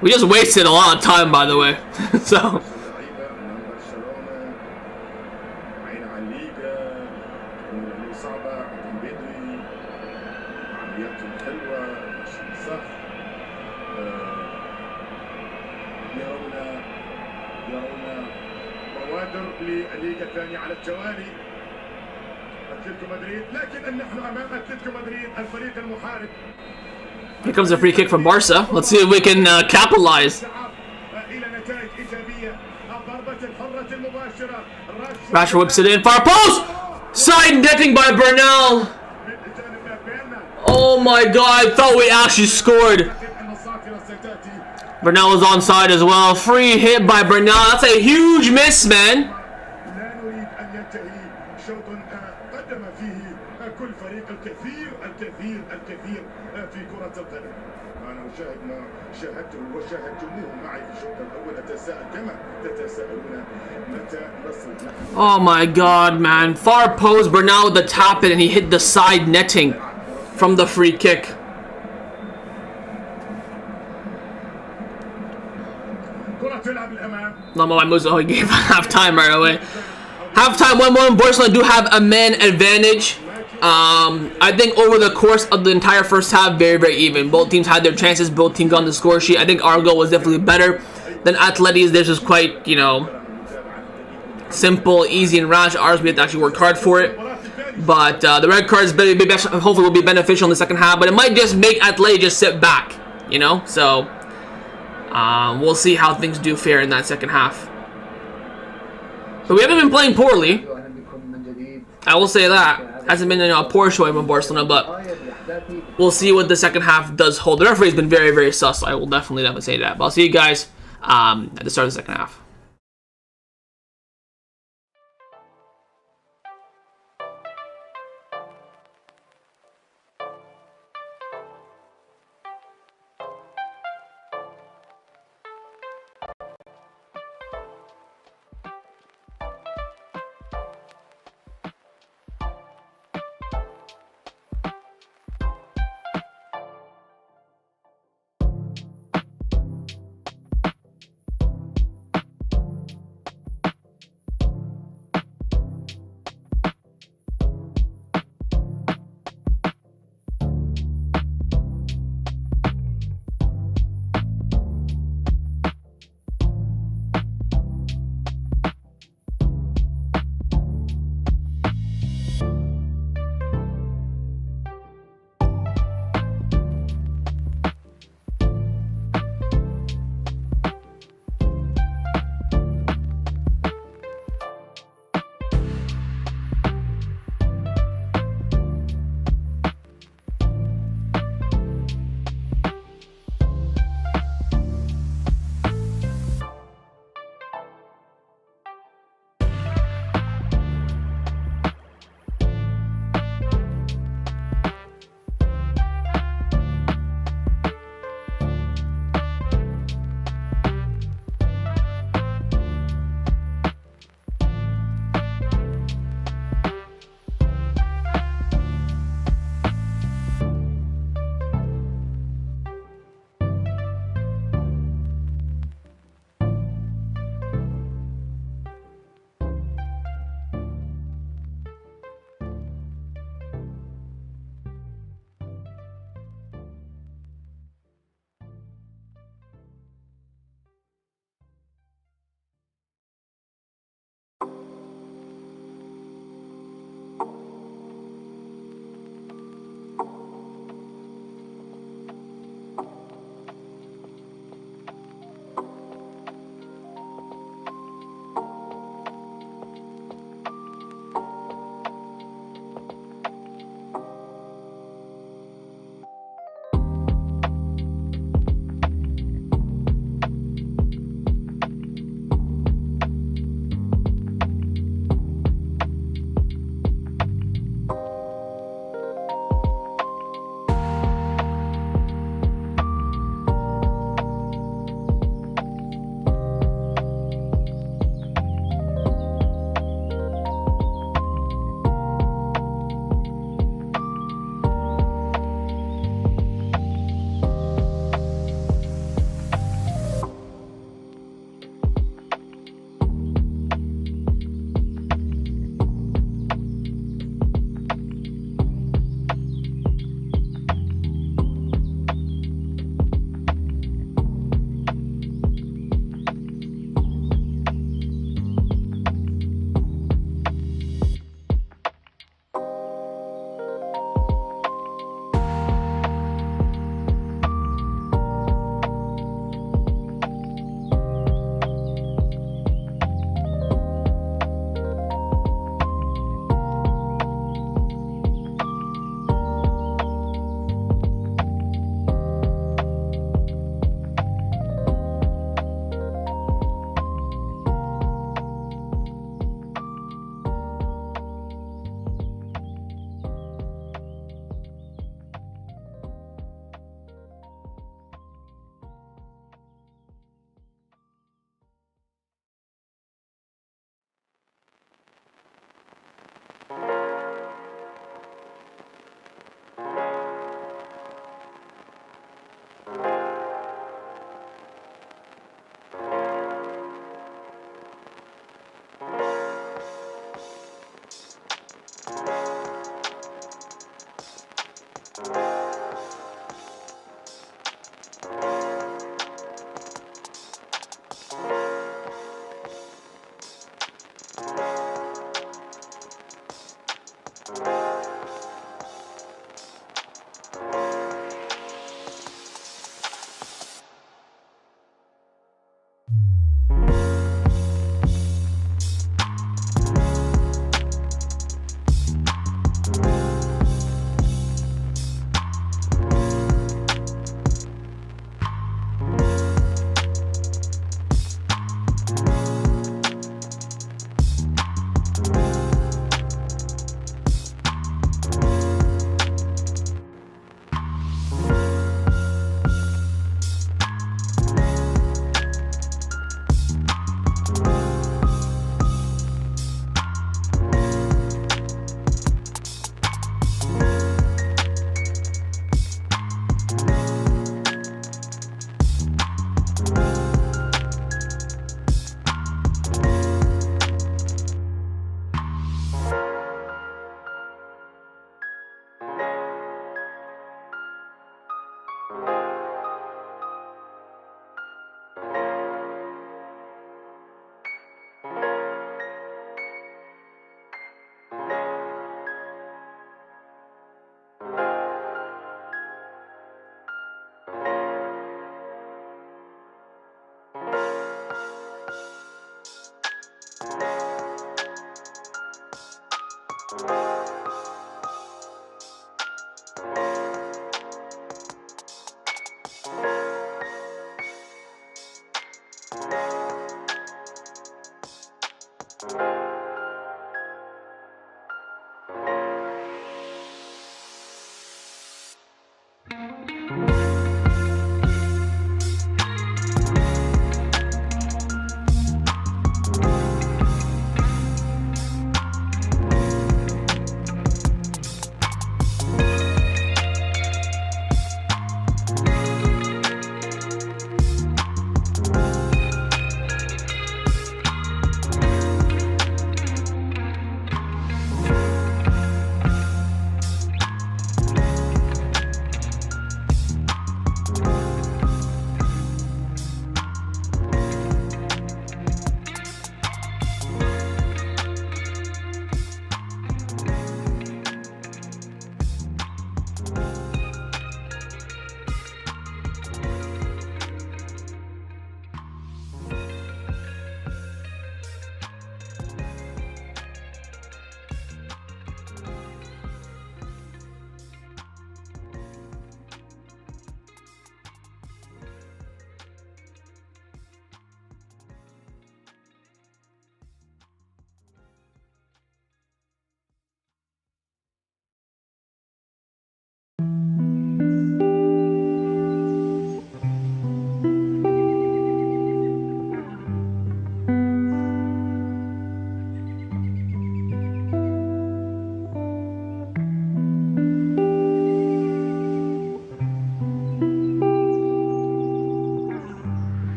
We just wasted a lot of time, by the way. So. لليغا الثانية على التوالي أتلتيكو مدريد لكن نحن أمام أتلتيكو مدريد الفريق المحارب. Here comes a free kick from Barca. Let's see if we can capitalize. Rashford whips it in. Far post! Side netting by Bernal. Oh my god, I thought we actually scored. Bernal was onside as well. Free hit by Bernal. That's a huge miss, man. Oh my god, man. Far post, Bernal with the top it, and he hit the side netting from the free kick. No, my moves. Oh, he gave halftime right away. Halftime 1-1. Barcelona do have a man advantage. I think over the course of the entire first half, very, very even. Both teams had their chances. Both teams got on the score sheet. I think our goal was definitely better than Atleti's. This was quite, you know, simple, easy, and rash. Ours, we had to actually work hard for it. But the red cards hopefully will be beneficial in the second half. But it might just make Atleti just sit back, you know. So we'll see how things do fare in that second half. But we haven't been playing poorly. I will say that. Hasn't been a poor showing from Barcelona, but we'll see what the second half does hold. The referee's been very, very sus. I will definitely say that. But I'll see you guys at the start of the second half.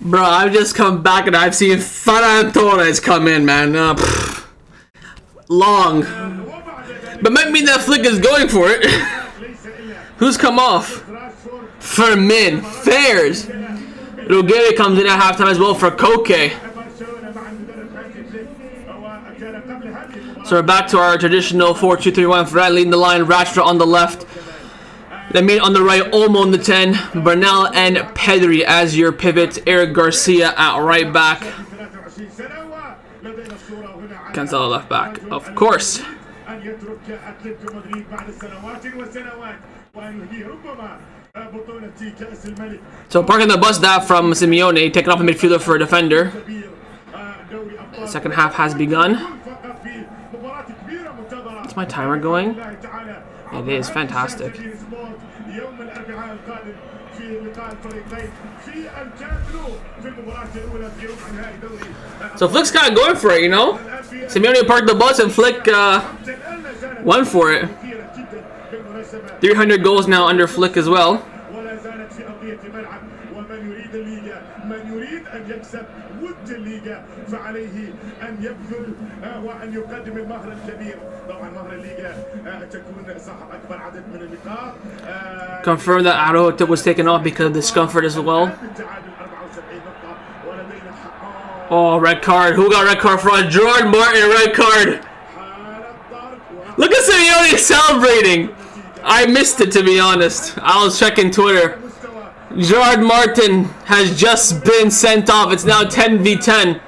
Bro, I've just come back and I've seen Ferran Torres come in, man. Long. But might mean that Flick is going for it. Who's come off? Fermin. Fairs. Ruggeri comes in at halftime as well for Koke. So we're back to our traditional 4-2-3-1. Ferran leading the line. Rashford on the left. Lamine on the right, Olmo on the 10, Bernal and Pedri as your pivot, Eric Garcia at right back, Cancelo left back, of course. So parking the bus that from Simeone, taking off a midfielder for a defender. Second half has begun. Is my timer going? It is fantastic. So Flick's kind of going for it, you know? Simeone parked the bus and Flick went for it. 300 goals now under Flick as well. فعليه أن يبذل وأن يقدم المهر الكبير. طبعا مهر الليغا تكون صاحب أكبر عدد من النقاط. Confirm that Araujo was taken off because of discomfort as well. Oh, red card. Who got red card for us? Gerard Martin, red card. Look at Simeone celebrating. I missed it, to be honest. I was checking Twitter. Gerard Martin has just been sent off. It's now 10v10.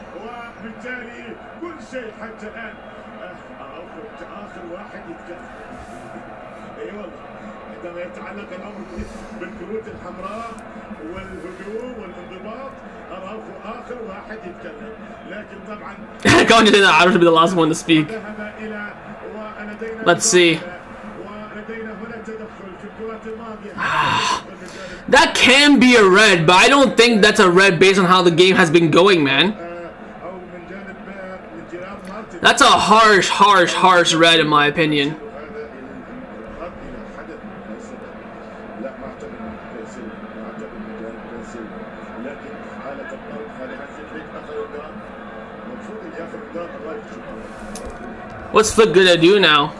Going to that, I should be the last one to speak. Let's see. That can be a red, but I don't think that's a red based on how the game has been going, man. That's a harsh red in my opinion. What's Flick gonna do now?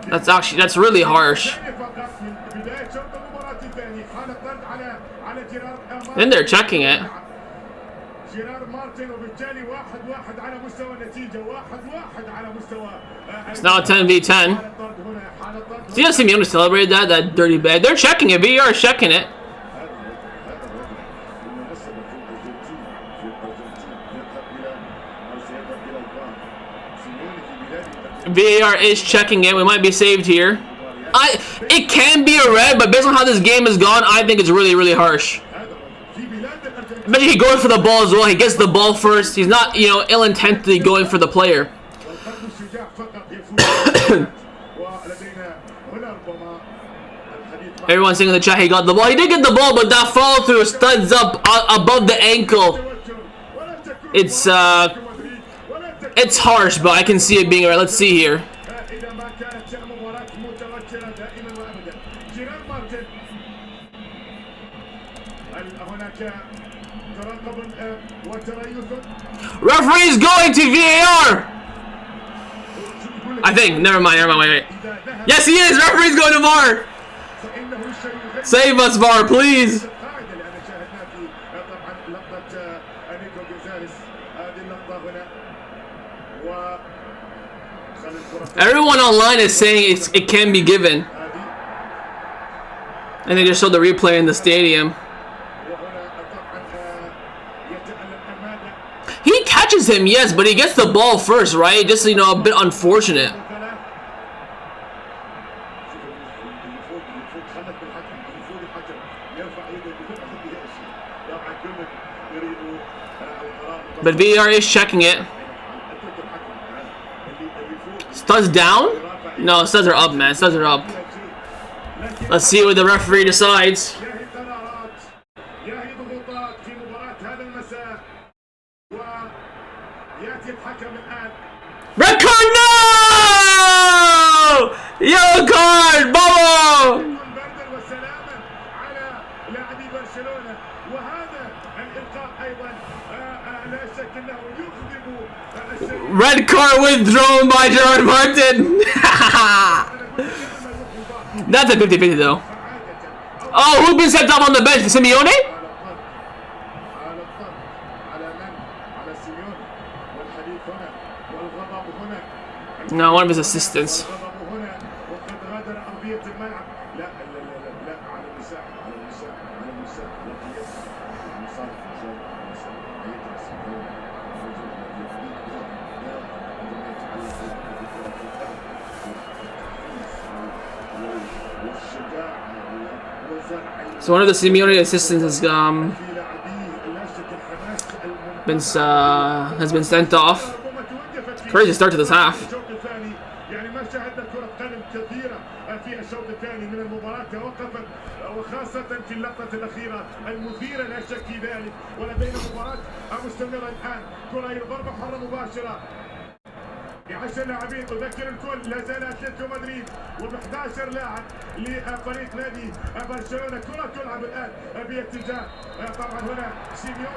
That's really harsh. Then they're checking it. It's now 10v10. See how Simeone celebrated that dirty bag? They're checking it. VAR is checking it. VAR is checking it. We might be saved here. It can be a red, but based on how this game has gone, I think it's really harsh. Imagine he goes for the ball as well. He gets the ball first. He's not, ill-intentedly going for the player. Everyone's saying in the chat he got the ball. He did get the ball, but that follow through studs up above the ankle. It's harsh, but I can see it being right. Let's see here. Referee's going to VAR. I think. Never mind. Wait. Yes, he is. Referee's going to VAR. Save us, VAR, please. Everyone online is saying it can be given. And they just showed the replay in the stadium. He catches him, yes, but he gets the ball first, right? Just, a bit unfortunate. But VAR is checking it. Studs down? No, studs are up, man. Studs are up. Let's see what the referee decides. Red card, no! Yellow card, Bobo! برشلونة، وهذا الإلقاء أيضا لا شك أنه يغضب Red card withdrawn by Gerard Martin. That's a 50-50 though. Oh, who's been sent off on the bench? Simeone? No, one of his assistants. So one of the Simeone assistants has been sent off. Crazy start to this half. يعني ما شاهدنا كرة قدم كثيرة في الشوط الثاني من المباراة توقفت، وخاصة في اللقطة الأخيرة المثيرة لا شك في ذلك. ولدينا مباراة مستمرة الآن، كرة ضربة حرة مباشرة ب10 لاعبين تذكر الكل. لا زال اتلتيكو مدريد و11 لاعب لفريق نادي برشلونة. كرة تلعب الآن باتجاه طبعا هنا سيميون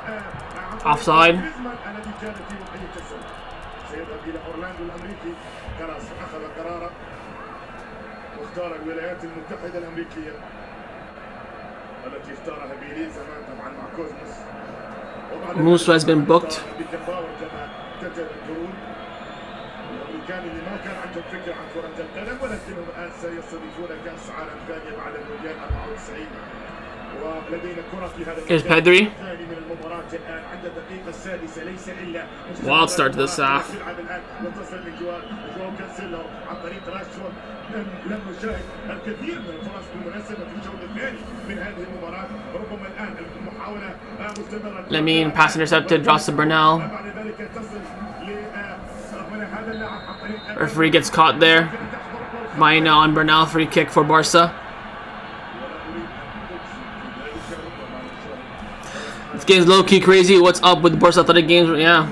اوفسايد. الذي كان في وقعية السلة سيذهب إلى أورلاندو الأمريكي. خلاص أخذ قراره واختار الولايات المتحدة الأمريكية التي اختارها بيلي زمان طبعا مع كوزموس. Musso has been booked. الامريكان اللي ما كان عندهم فكره عن كره القدم، ولكنهم الان سيستضيفون كاس عالم ثانيه بعد المونديال 94. ولدينا كره في هذا Pedri. الثاني من المباراه الان عند الدقيقه السادسه. ليس الا Wild start to this half. تلعب الان وتصل من جواو كانسيلو عن طريق راشفورد. لم نشاهد الكثير من الفرص بالمناسبه في الجوله الثاني من هذه المباراه. ربما الان المحاوله مستمره. Lamine pass intercepted, drops to Bernal. بعد ذلك تصل هذا اللاعب عن طريق Referee gets caught there. Maina on Bernal, free kick for Barca. This game's low-key crazy. What's up with Barca Athletic games? Yeah.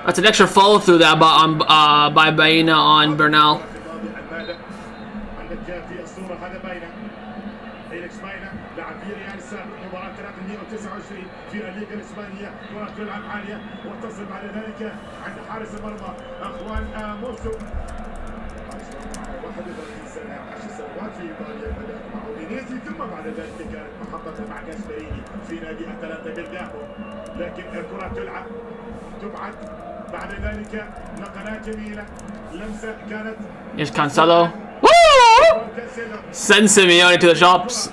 That's an extra follow-through that by Maina on Bernal. في الليغا الاسبانيه. كره تلعب عاليه وتصل بعد ذلك عند حارس المرمى اخوان موسو. 31 سنه 10 سنوات في ايطاليا بدات مع اودينيزي، ثم بعد ذلك كانت محطته مع جاسبريني في نادي اتلانتا بلباو. لكن الكره تلعب تبعد بعد ذلك نقلات جميله. لمسه كانت Here's Cancelo. Woo! Send Simeone to the shops.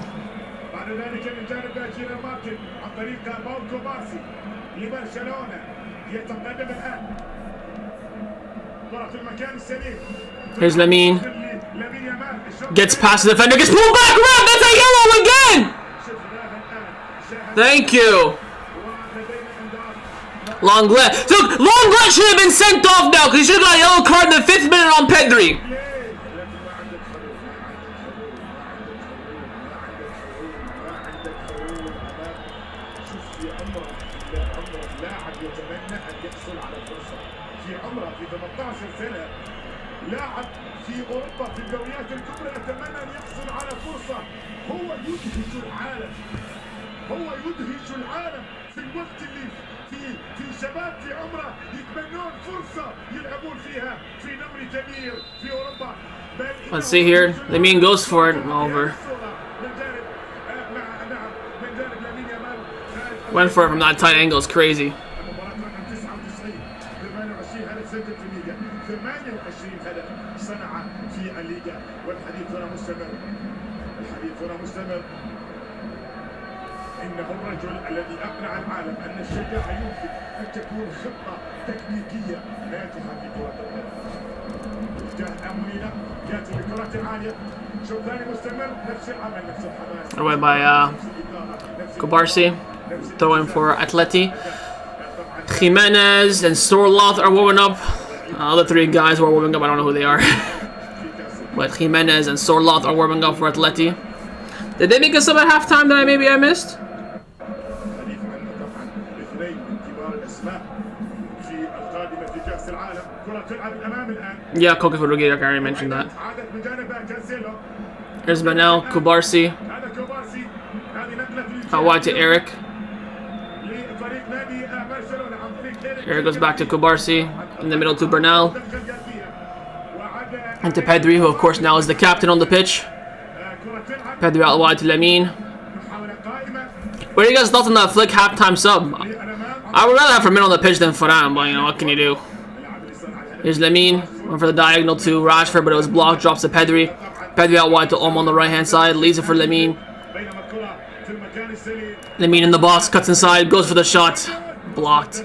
بعد ذلك من جانب جيرار مارتن عن طريق كوبارسي لبرشلونة يتقدم الآن. كرة في المكان السليم. Here's Lamine. Gets past the defender, gets pulled back around. That's a yellow again. Thank you. Lenglet. So Lenglet should have been sent off now because he should have got a yellow card in the 5th minute on Pedri. لاعب في اوروبا في الدوريات الكبرى يتمنى ان يحصل على فرصه. هو يدهش العالم، هو يدهش العالم في الوقت اللي في شباب في عمره يتمنون فرصه يلعبون فيها في نمر كبير في اوروبا. Let's see here. Lamine goes for it. Over. Went for it from that tight angle. It's crazy. 28 هدف صنع في الليغا. والحديث هنا مستمر، الحديث هنا مستمر. إنه الرجل الذي أقنع العالم أن الشجاعة يمكن أن تكون خطة تكنيكية ناجحة في كرة القدم. جاء أمولينا يأتي بكرة عالية. شوط ثاني مستمر، نفس العمل نفس الحماس. Away by Kubarsi. Throwing for Atleti. Jimenez and Sorloth are warming up. Other three guys who are warming up, I don't know who they are. But Jimenez and Sorloth are warming up for Atleti. Did they make a sub at halftime that maybe I missed? Yeah, Coca for Rugi, I already mentioned that. Here's Manel, Kubarsi. Out wide to Eric. Eric goes back to Kubarsi. In the middle to Bernal. And to Pedri, who of course now is the captain on the pitch. Pedri out wide to Lamine. What are you guys' thoughts on that flick halftime sub? I would rather have Firmino on the pitch than Varane, but you know, what can you do? Here's Lamine. Went for the diagonal to Rashford, but it was blocked. Drops to Pedri. Pedri out wide to Olmo on the right hand side. Leaves it for Lamine. Lamine in the box. Cuts inside. Goes for the shot. Blocked.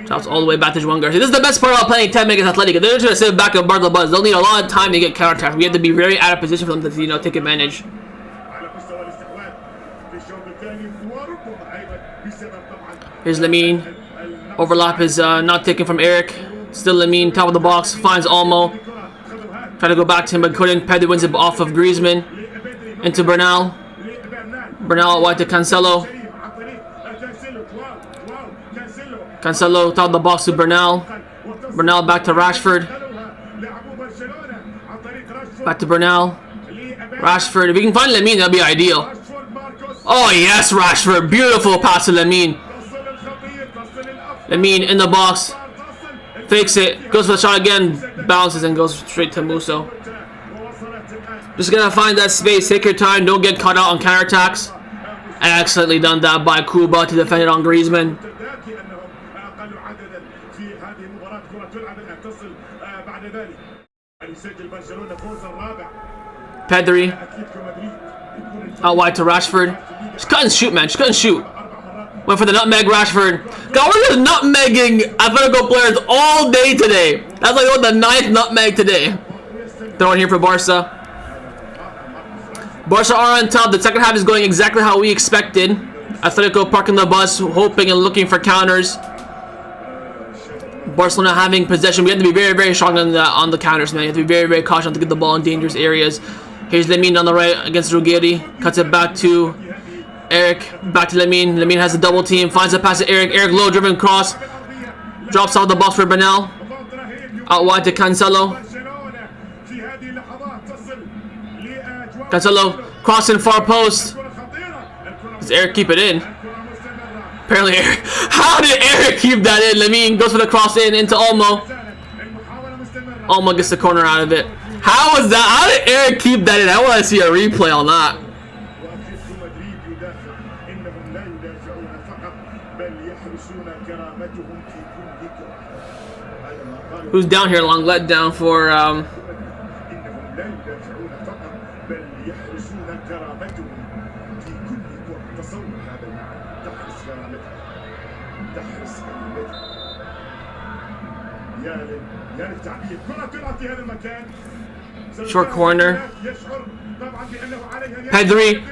Drops all the way back to Juan Garcia. This is the best part about playing 10 against Atletico. They're just going to sit back and bar the buzz. They'll need a lot of time to get counterattacked. We have to be very out of position for them to, you know, take advantage. Here's Lamine. Overlap is not taken from Eric. Still Lamine, top of the box. Finds Olmo. Try to go back to him, but couldn't. Pedri wins it off of Griezmann. Into Bernal. Bernal wide to Cancelo. Cancelo, top of the box to Bernal. Bernal back to Rashford. Back to Bernal. Rashford. If we can find Lamine, that'd be ideal. Oh yes, Rashford. Beautiful pass to Lamine. Lamine in the box. Fakes it. Goes for the shot again. Bounces and goes straight to Musso. Just gonna find that space. Take your time. Don't get caught out on counterattacks. Excellently done that by Kuba to defend it on Griezmann. Pedri. Out wide to Rashford. Just cut and shoot, man. Just cut and shoot. Went for the nutmeg, Rashford. God, we're just nutmegging Atletico players all day today. That's like the 9th nutmeg today. Throwing here for Barca. Barca are on top. The second half is going exactly how we expected. Atletico parking the bus, hoping and looking for counters. Barcelona having possession. We have to be very, very strong on the counters, man. You have to be very, very cautious to get the ball in dangerous areas. Here's Lamine on the right against Ruggeri. Cuts it back to Eric. Back to Lamine. Lamine has a double team. Finds a pass to Eric. Eric low driven cross. Drops off the box for Bernal. Out wide to Cancelo. Cancelo crossing far post. Does Eric keep it in? Apparently Eric. How did Eric keep that in? Lamine goes for the cross in into Olmo. Olmo gets the corner out of it. How was that? How did Eric keep that in? I want to see a replay on that. Who's down here? Long let down for short corner. Pedri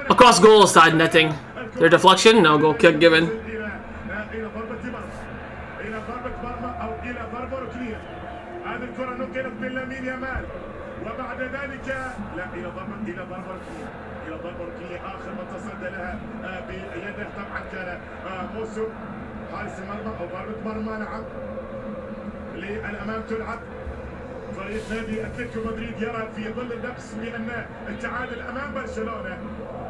across goal, side netting. Their deflection, no goal kick given. حارس المرمى او ضربة مرمى نعم للامام تلعب فريق نادي اتلتيكو مدريد يرى في ظل النفس بان التعادل امام برشلونة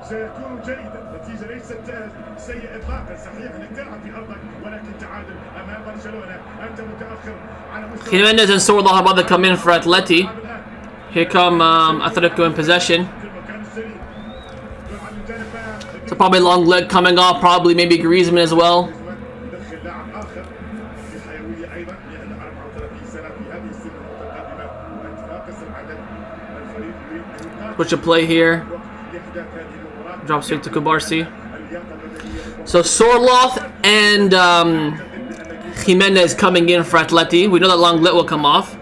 سيكون جيدا. النتيجة ليست سيئة اطلاقا. صحيح انك تلعب في ارضك ولكن تعادل امام برشلونة انت متاخر على مستوى. Jimenez and Sorloth about to come in for Atleti. Here come Atletico in possession. So probably long leg coming off. Probably maybe Griezmann as well. Switch a play here. Drop straight to Kubarsi. So Sorloth and Jimenez coming in for Atleti. We know that Lenglet will come off.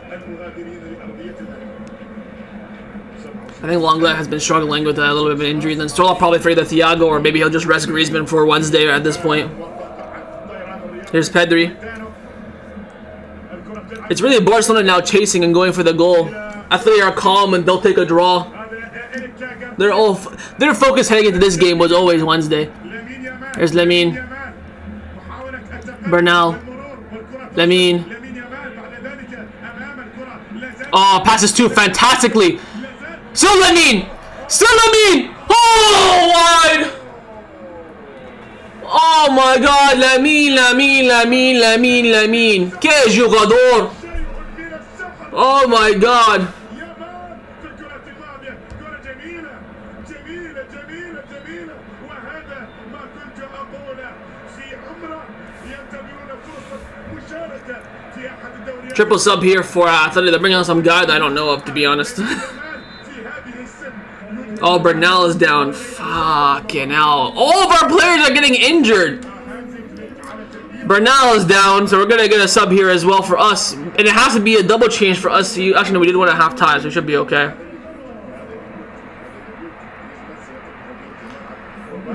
I think Lenglet has been struggling with a little bit of an injury. Then Sorloth probably for either Thiago or maybe he'll just rest Griezmann for Wednesday at this point. Here's Pedri. It's really Barcelona now chasing and going for the goal. Atleti are calm and they'll take a draw. Their focus heading into this game was always Wednesday. There's Lamine. Bernal. Lamine. Oh, passes two fantastically. Still Lamine! Still Lamine! Oh, wide! my god, Lamine. Que jugador. Oh my god. Triple sub here for Atletico. They're bringing on some guy that I don't know of, to be honest. Oh, Bernal is down. Fucking hell. All of our players are getting injured. Bernal is down, so we're going to get a sub here as well for us. And it has to be a double change for us to use. Actually, no, we did one at half time, so we should be okay.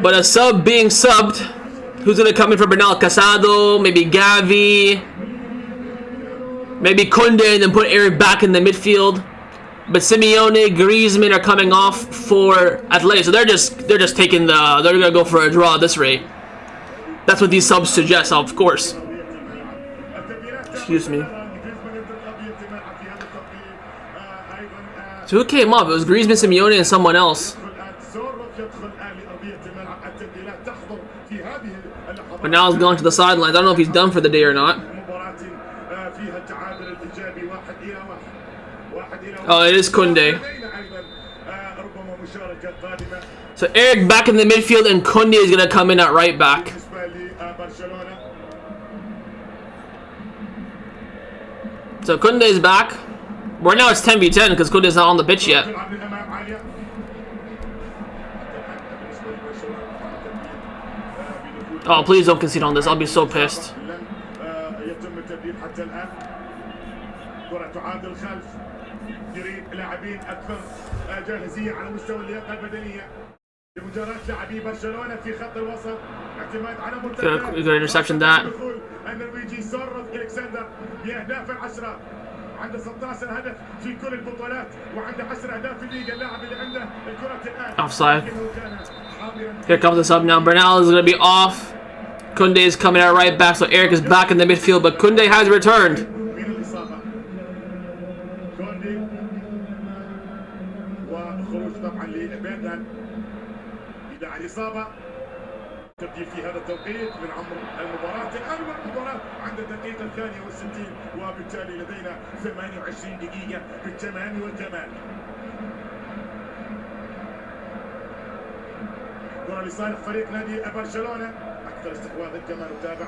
But a sub being subbed. Who's going to come in for Bernal? Casado, maybe Gavi. Maybe Koundé, and then put Eric back in the midfield. But Simeone, Griezmann are coming off for Atletico, so they're just taking they're gonna go for a draw at this rate. That's what these subs suggest, of course. Excuse me. So who came off? It was Griezmann, Simeone, and someone else. But now he's gone to the sidelines. I don't know if he's done for the day or not. Oh, it is Koundé. So Eric back in the midfield, and Koundé is going to come in at right back. So Koundé is back. Right now it's 10v10 because Koundé is not on the pitch yet. Oh, please don't concede on this. I'll be so pissed. يريد لاعبين اكثر جاهزيه على مستوى اللياقه البدنيه لمجاراه لاعبي برشلونه في خط الوسط اعتماد على good interception that. النرويجي صرف الكسندر باهداف العشره عنده 16 هدف في كل البطولات وعنده 10 اهداف في الليغا اللاعب اللي عنده الكره الان offside. Here comes the sub now. Bernal is going to be off. Koundé is coming out right back, so Eric is back in the midfield, but Koundé has returned. طبعا لبيدن يدعي الإصابة تبديل في هذا التوقيت من عمر المباراة الآن والمباراة عند الدقيقة 62 وبالتالي لدينا 28 دقيقة بالتمام والكمال. كرة لصالح فريق نادي برشلونة أكثر استحواذا كما نتابع.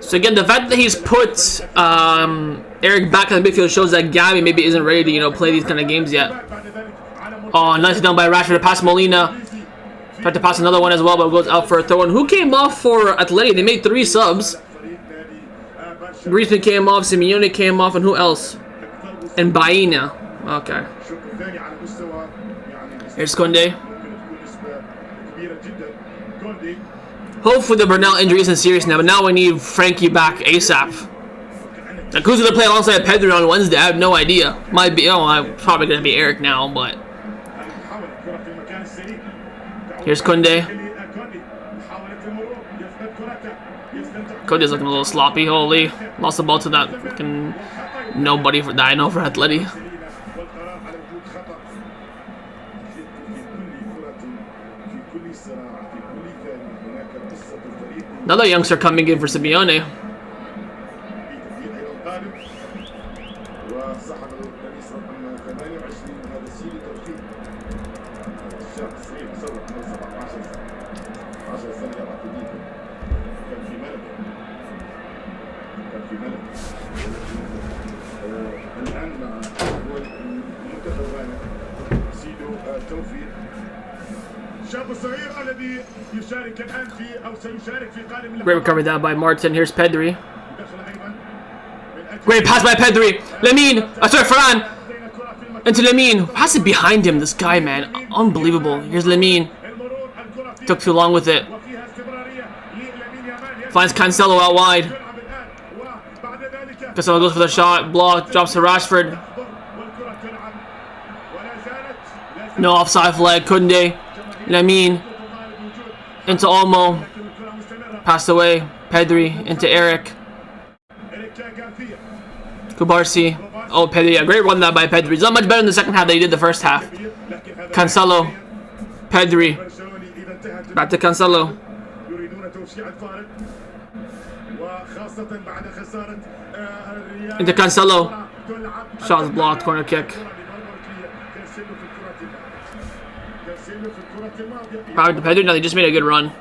So again, the fact that he's put Eric back in the midfield shows that Gavi maybe isn't ready to play these kind of games yet. Oh, nicely done by Rashford to pass Molina. Tried to pass another one as well, but goes out for a throw. And who came off for Atleti? They made 3 subs. Griezmann came off, Simeone came off, and who else? And Baena. Okay. Here's Koundé. Hopefully the Bernal injury isn't serious now, but now we need Frankie back ASAP. Like, who's going to play alongside Pedri on Wednesday? I have no idea. Might be, I'm probably going to be Eric now, but... Here's Koundé. Koundé's looking a little sloppy. Holy. Lost the ball to that fucking nobody that I know for Atleti. Another youngster coming in for Simeone. Great recovery down by Martin. Here's Pedri. Great pass by Pedri. Lamine. Sorry, Ferran. Into Lamine. Pass it behind him. This guy, man. Unbelievable. Here's Lamine. Took too long with it. Finds Cancelo out wide. Cancelo goes for the shot. Block. Drops to Rashford. No offside flag. Koundé. Lamine. Into Olmo. Passed away. Pedri. Into Eric. Kubarsi. Oh, Pedri. A great run that by Pedri. It's not much better in the second half than he did the first half. Cancelo. Pedri. Back to Cancelo. دون توسيع الفارق وخاصة بعد خسارة الريال. Into Cancelo. Shot's blocked. Corner kick. Power to Pedro. No, they just made a good run.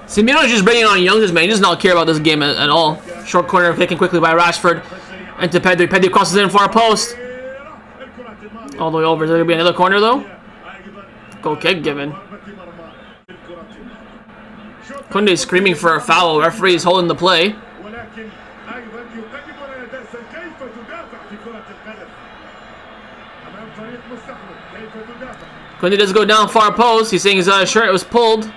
Simeone is just bringing on youngsters, man. He does not care about this game at all. Short corner taken quickly by Rashford. Into Pedri. Pedri crosses in for a post. All the way over. Is there going to be another corner, though? Goal kick given. Koundé is screaming for a foul. Referee is holding the play. Koundé does go down far post. He's saying his shirt was pulled.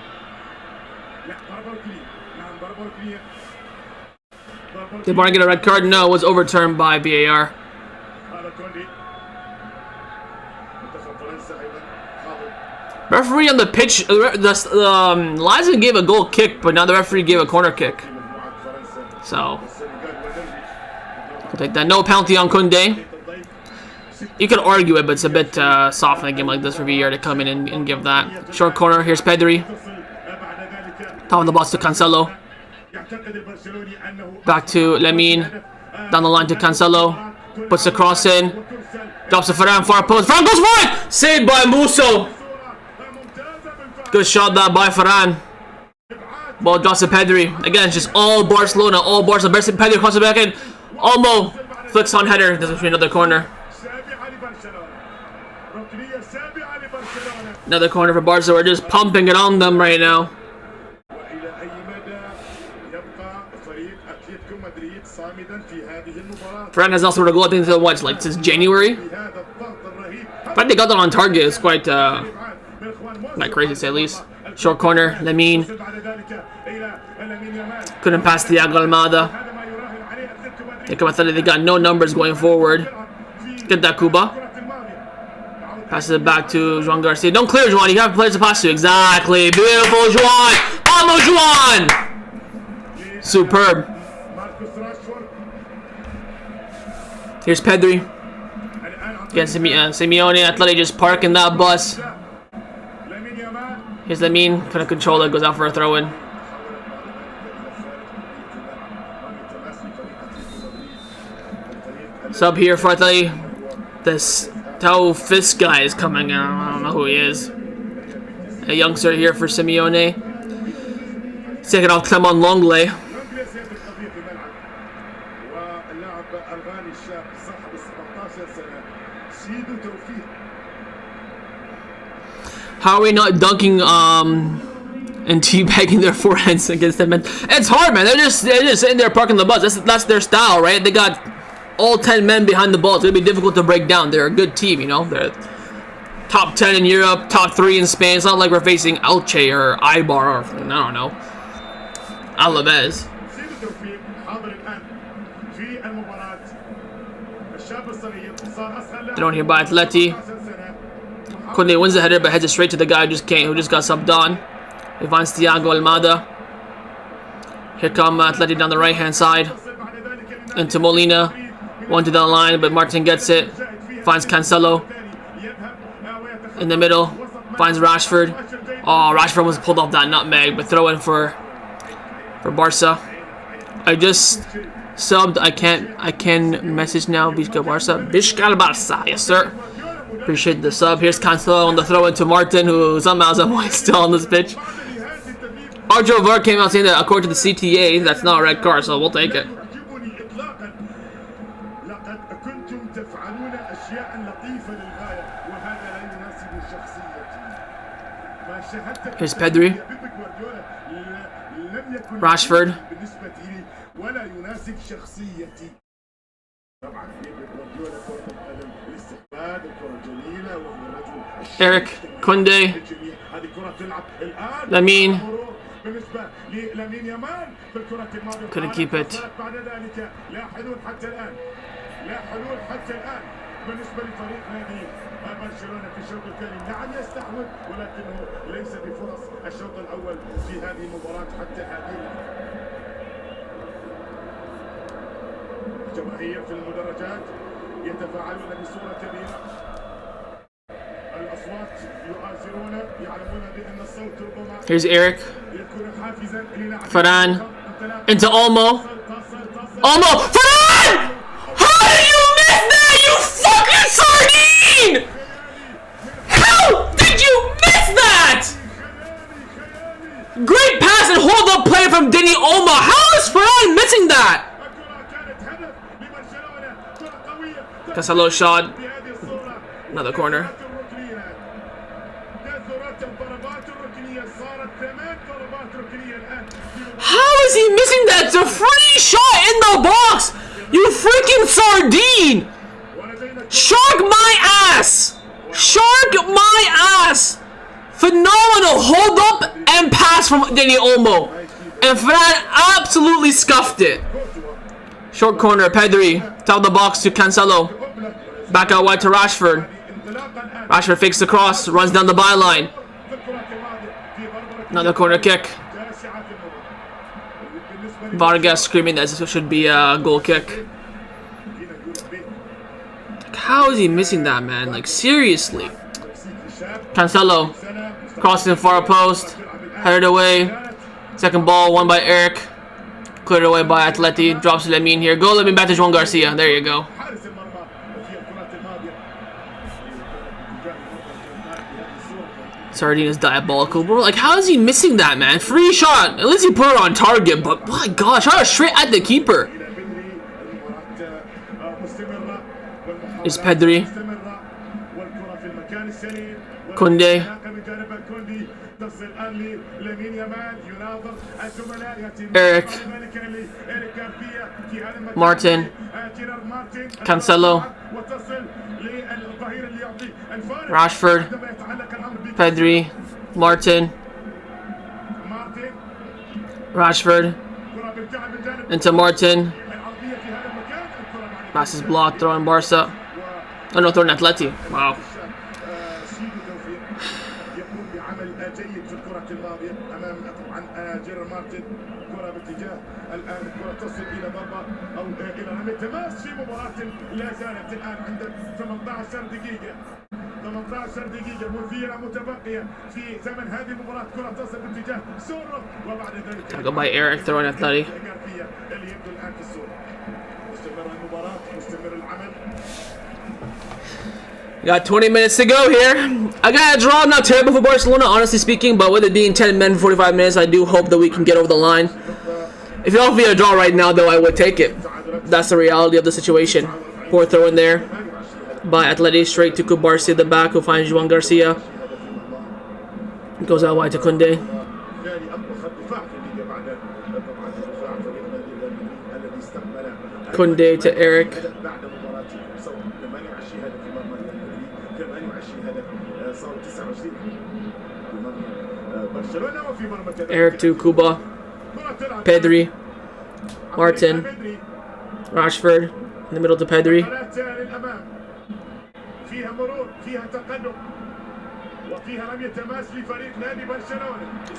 Did Barca get a red card? No, it was overturned by VAR. Referee on the pitch, Liza gave a goal kick, but now the referee gave a corner kick. So, we'll take that. No penalty on Koundé. You could argue it, but it's a bit soft in a game like this for VAR to come in and give that. Short corner, here's Pedri. Top of the box to Cancelo. Back to Lamine. Down the line to Cancelo. Puts the cross in. Drops to Varane, far post. Varane goes for it! Saved by Musso. Good shot that by Varane. Ball drops to Pedri. Again, it's just all Barcelona. All Barcelona. Pedri crosses back in. Olmo flicks on header. Doesn't be another corner. Another corner for Barca. We're just pumping it on them right now. Varane has also scored a goal, I think, until what, like since January? But they got that on target. It's quite crazy to say at least. Short corner, Lamine. Couldn't pass Thiago Almada. They got no numbers going forward. Get that Cuba. Passes it back to Juan Garcia. Don't clear, Juan. You have players to pass to. Exactly. Beautiful, Juan. Almost Juan. Superb. Here's Pedri. Against Simeone. Atletico just parking that bus. Here's Lamine. Couldn't control it. Goes out for a throw-in. Sub here for Atletico. This Tao Fist guy is coming in. I don't know who he is. A youngster here for Simeone. Taking off Clement Longley. How are we not dunking and teabagging their forehands against them? It's hard, man. They're just sitting there parking the bus. That's their style, right? They got all 10 men behind the ball. It's gonna be difficult to break down. They're a good team, you know. They're top 10 in Europe, top 3 in Spain. It's not like we're facing Elche or Eibar or I don't know, Alaves. Thrown here by Atleti. Koundé wins the header, but heads it straight to the guy who just got subbed on. He finds Thiago Almada. Here come Atleti down the right hand side. Into Molina. One to the line, but Martin gets it. Finds Cancelo. In the middle. Finds Rashford. Oh, Rashford was pulled off that nutmeg, but throw in for Barca. I just subbed. I can message now. Vizca Barca. Vizca Barca. Yes, sir. Appreciate the sub. Here's Cancelo on the throw into Martin, who somehow is still on this pitch. Arjo Var came out saying that according to the CTA, that's not a red card, so we'll take it. Here's Pedri. Rashford. Eric, Koundé, Lamine. Couldn't keep it. بالنسبة لفريق نادي برشلونة في الشوط الثاني نعم يستحوذ ولكنه ليس بفرص الشوط الأول في هذه المباراة حتى هذه اللحظة. الجماهير في المدرجات يتفاعلون بصورة كبيرة. الاصوات يؤثرون يعلمون بان الصوت ربما Here's Eric. يكون حافزا للاعبين. Varane into Olmo. Olmo. Varane! How did you miss that, you fucking sardine? How did you miss that? Great pass and hold up play from Dani Olmo. How is Varane missing that? Cancelo shot. Another corner. How is he missing that? It's a free shot in the box! You freaking sardine! Shark my ass! Shark my ass! Phenomenal hold up and pass from Dani Olmo. And Varane absolutely scuffed it. Short corner, Pedri. Top of the box to Cancelo. Back out wide to Rashford. Rashford fakes the cross, runs down the byline. Another corner kick. Vargas screaming that this should be a goal kick. How is he missing that, man? Like, seriously. Cancelo. Crossing far post. Headed away. Second ball, won by Eric. Cleared away by Atleti. Drops Lamine here. Go Lamine back to Juan Garcia. There you go. Sardine is diabolical. Bro, like, how is he missing that, man? Free shot. At least he put it on target, but my God, shot straight at the keeper. Is Pedri. Kunde. Eric. Martin. Cancelo. Rashford. Pedri. Martin. Rashford. Into Martin. Pass is blocked. Throwing Barca. Oh no, throwing Atleti. Wow. جيد في الكرة الماضية أمام طبعا جيرار مارتن. كرة باتجاه الآن الكرة تصل إلى ضربة أو إلى رمي تماس في مباراة لا زالت الآن عندك 18 دقيقة. 18 دقيقة مثيرة متبقية في زمن هذه المباراة. كرة تصل باتجاه سورو وبعد ذلك Go by Eric throwing Atleti. اللي يبدو الآن في السورو. مستمر المباراة مستمر العمل. Got 20 minutes to go here. I got a draw, not terrible for Barcelona, honestly speaking, but with it being 10 men, 45 minutes, I do hope that we can get over the line. If you offer me a draw right now, though, I would take it. That's the reality of the situation. Poor throw in there by Atleti, straight to Kubarsi at the back, who finds Juan Garcia. Goes out wide to Kunde. Kunde to Eric. Eric to Kuba. Pedri. Martin. Rashford. In the middle to Pedri.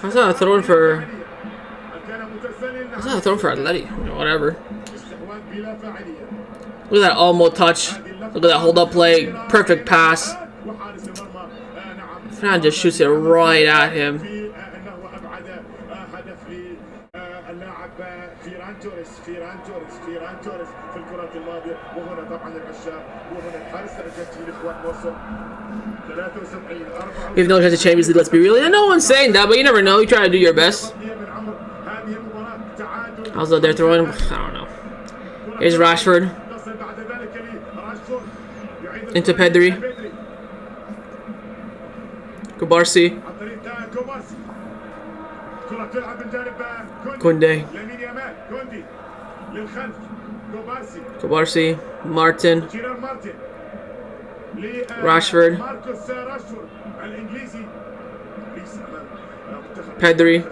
How's that a throw for? How's that a throw for Atleti? Whatever. Look at that Olmo touch. Look at that hold up play. Perfect pass. Fran just shoots it right at him. Even though it has a Champions League, let's be real. No one's saying that, but you never know. You try to do your best. How's that they're throwing? I don't know. Here's Rashford. Into Pedri. Kubarsi. Kunde. Kubarsi. Martin. Rashford. Pedri.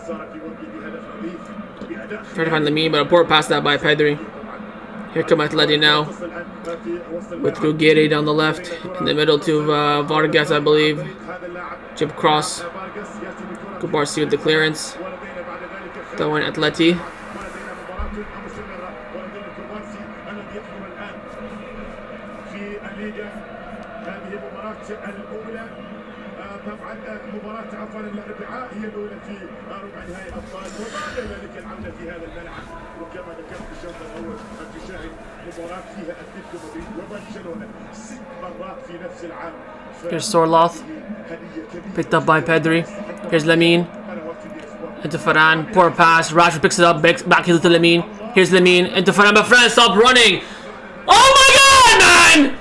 Trying to find the meme, but a poor pass that by Pedri. Here come Atleti now. With Ruggeri down the left. In the middle to Vargas, I believe. Chip cross. Kubarsi with the clearance. Throwing Atleti. طبعا مباراة عفوا الاربعاء هي الاولى في ربع نهائي ابطال وبعد ذلك العودة في هذا الملعب. وكما ذكرت في الشوط الاول ان تشاهد مباراة فيها اتلتيكو مدريد وبرشلونة 6 مرات في نفس العام. Here's Sorloth. Picked up by Pedri. Here's Lamine. Into Varane. Poor pass. Rashford picks it up. Back to Lamine. Here's Lamine. Into Varane. My friend, stop running. Oh my god, man!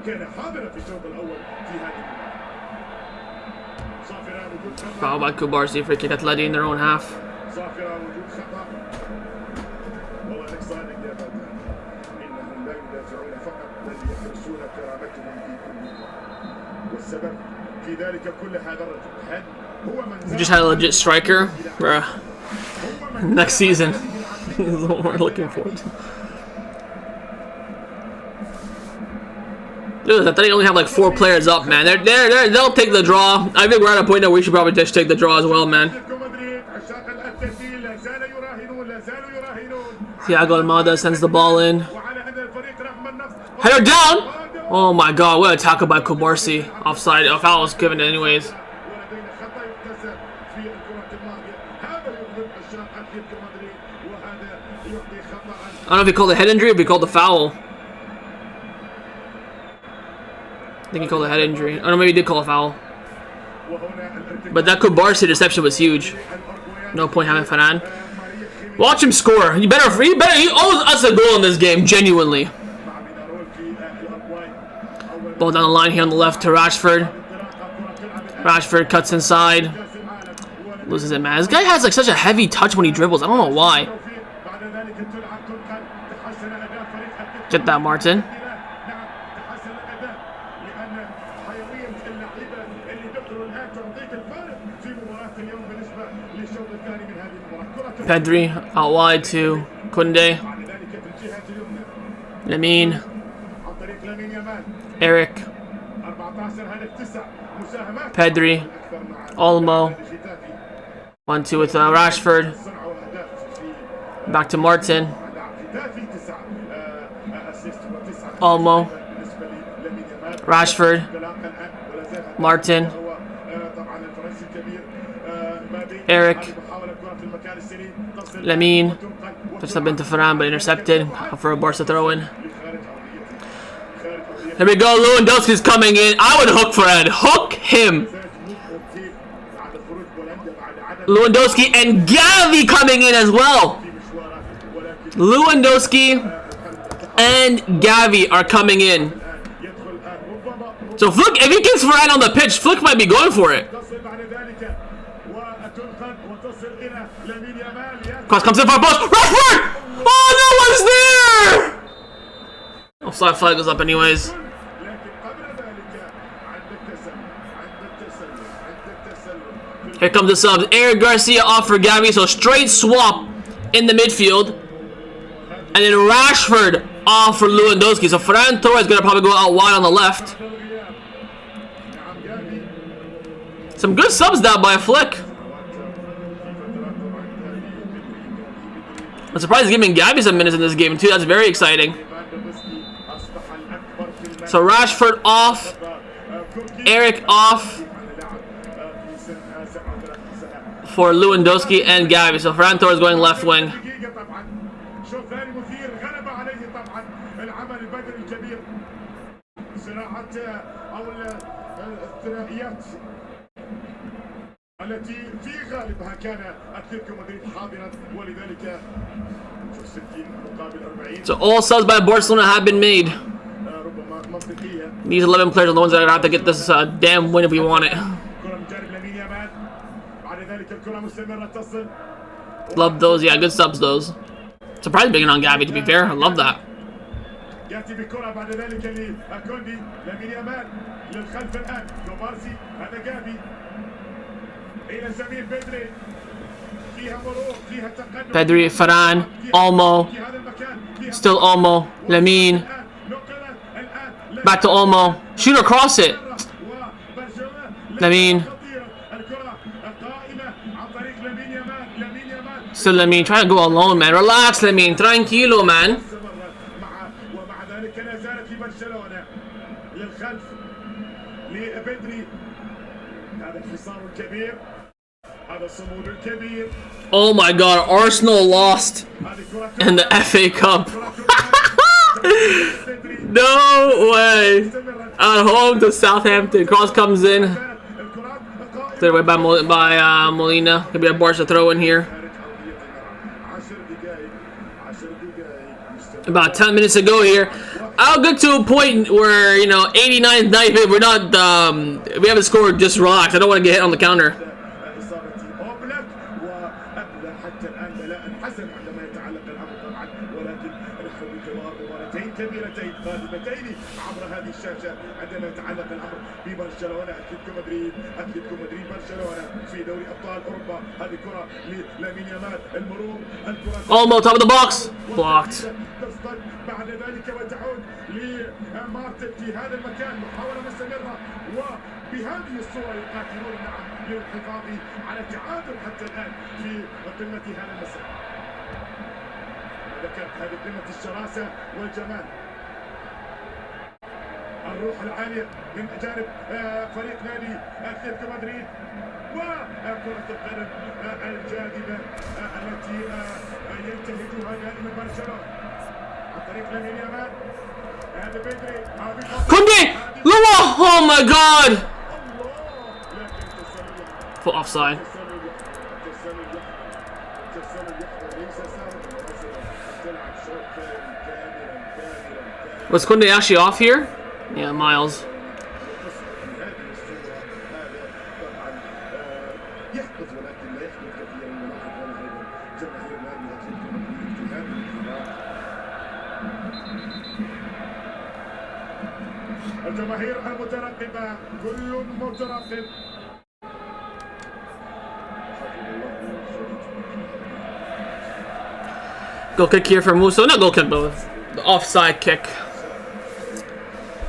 كان حاضرا في الشوط الاول في هذه Foul by Kubarsi, free kick Atleti in their own half. صافرة وجود خطا. والله انك صادق يا بدر انهم لا يدافعون فقط بل يحرسون كرامتهم في كل مباراة والسبب في ذلك كل هذا الرجل هو من We just had a legit striker, bruh. Next season is what we're looking forward to. Dude, I thought they only have like 4 players up, man. They'll take the draw. I think we're at a point that we should probably just take the draw as well, man. Thiago Almada sends the ball in. Header down! Oh my god, what a tackle by Kubarsi. Offside. Oh, foul was given anyways. I don't know if he called a head injury or if he called the foul. I think he called a head injury. I don't know, maybe he did call a foul. But that Kubarsi interception was huge. No point having Varane. Watch him score. He owes us a goal in this game, genuinely. Ball down the line here on the left to Rashford. Rashford cuts inside. Loses it, man. This guy has like such a heavy touch when he dribbles. I don't know why. Get that, Martin. Pedri out wide to Kunde. Lamine. Eric. Pedri. Olmo. 1-2 with Rashford. Back to Martin. Olmo. Rashford. Martin. Eric. Lamine. Touched up into Varane, but intercepted for a Barca throw-in. Here we go. Lewandowski's coming in. I would hook Fred. Hook him. Lewandowski and Gavi coming in as well. Lewandowski and Gavi are coming in. So Flick, if he gets Varane on the pitch, Flick might be going for it. Cross comes in for a post. Rashford! Oh, no one's there! Offside flag goes up anyways. Here comes the subs. Eric Garcia off for Gavi, so straight swap in the midfield. And then Rashford off for Lewandowski. So Ferran Torres is going to probably go out wide on the left. Some good subs down by Flick. I'm surprised he's giving Gavi some minutes in this game too. That's very exciting. So Rashford off. Eric off. For Lewandowski and Gavi. So Ferran Torres going left wing. التي في غالبها كان اتلتيكو مدريد حاضرا ولذلك 60 مقابل 40. So all subs by Barcelona have been made. ربما منطقيه. These 11 players are the ones that are gonna have to get this damn win if we want it. Love those, yeah, good subs those. Surprised big on Gavi to be fair. I love that. ياتي بكره بعد ذلك لكوندي لامين يامال للخلف الان كوبارسي هذا جافي الى زميل بدري فيها مرور فيها تقدم Pedri, Varane, Olmo, still Olmo, Lamine, back to Olmo, shoot across it. Lamine. So Lamine, try to go alone, man. Relax, Lamine. Tranquilo, man. ومع ذلك لا زالت في برشلونة للخلف لبدري. هذا الحصار الكبير، هذا الصمود الكبير. Oh my God, Arsenal lost in the FA Cup. No way. At home to Southampton. Cross comes in. Throw away by Molina. Could be a Barca throw in here. About 10 minutes ago here. I'll get to a point where, you know, 89th, 90th, we're not, we haven't scored, just relax. I don't want to get hit on the counter. كبيرتين قادمتين عبر هذه الشاشة عندما يتعلق الأمر ببرشلونة. أتلتيكو مدريد برشلونة في دوري أبطال أوروبا. هذه كرة لامين يامال، المرور، الكرة Almost top of the box. Blocked. بعد ذلك وتعود لمارتن في هذا المكان. محاولة مستمرة وبهذه الصورة يقاتلون نعم للحفاظ على التعادل حتى الآن في قمة هذا المساء. ذكرت هذه قمة الشراسة والجمال، الروح العالية من جانب فريق نادي أتلتيكو مدريد، وكرة القدم الجاذبة التي ينتهجها دائما برشلونة عن طريق لامين يامال. هذا بدري كوندي. Oh my God. Full offside. Was Kunde actually off here? Yeah, Miles. الجماهير المترقبة كل مترقب. Goal kick here for Musso. Not goal kick, but the offside kick.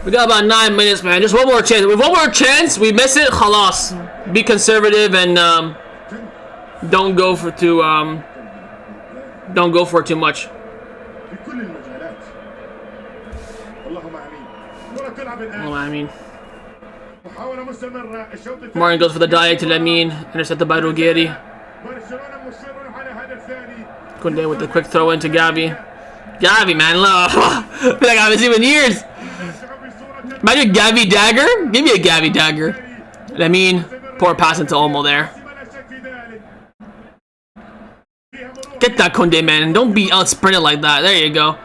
We got about 9 minutes, man. Just one more chance. With one more chance, we miss it. Khalas. Be conservative and don't go for too much. Oh, I mean. Martin goes for the dive to Lamine. Intercepted by Ruggeri. Kunde with the quick throw into Gavi. Gavi, man. I feel like I haven't seen him in years. Imagine Gavi dagger. Give me a Gavi dagger. Lamine. Poor pass into Olmo there. Get that Kunde, man. Don't be out sprinted like that. There you go.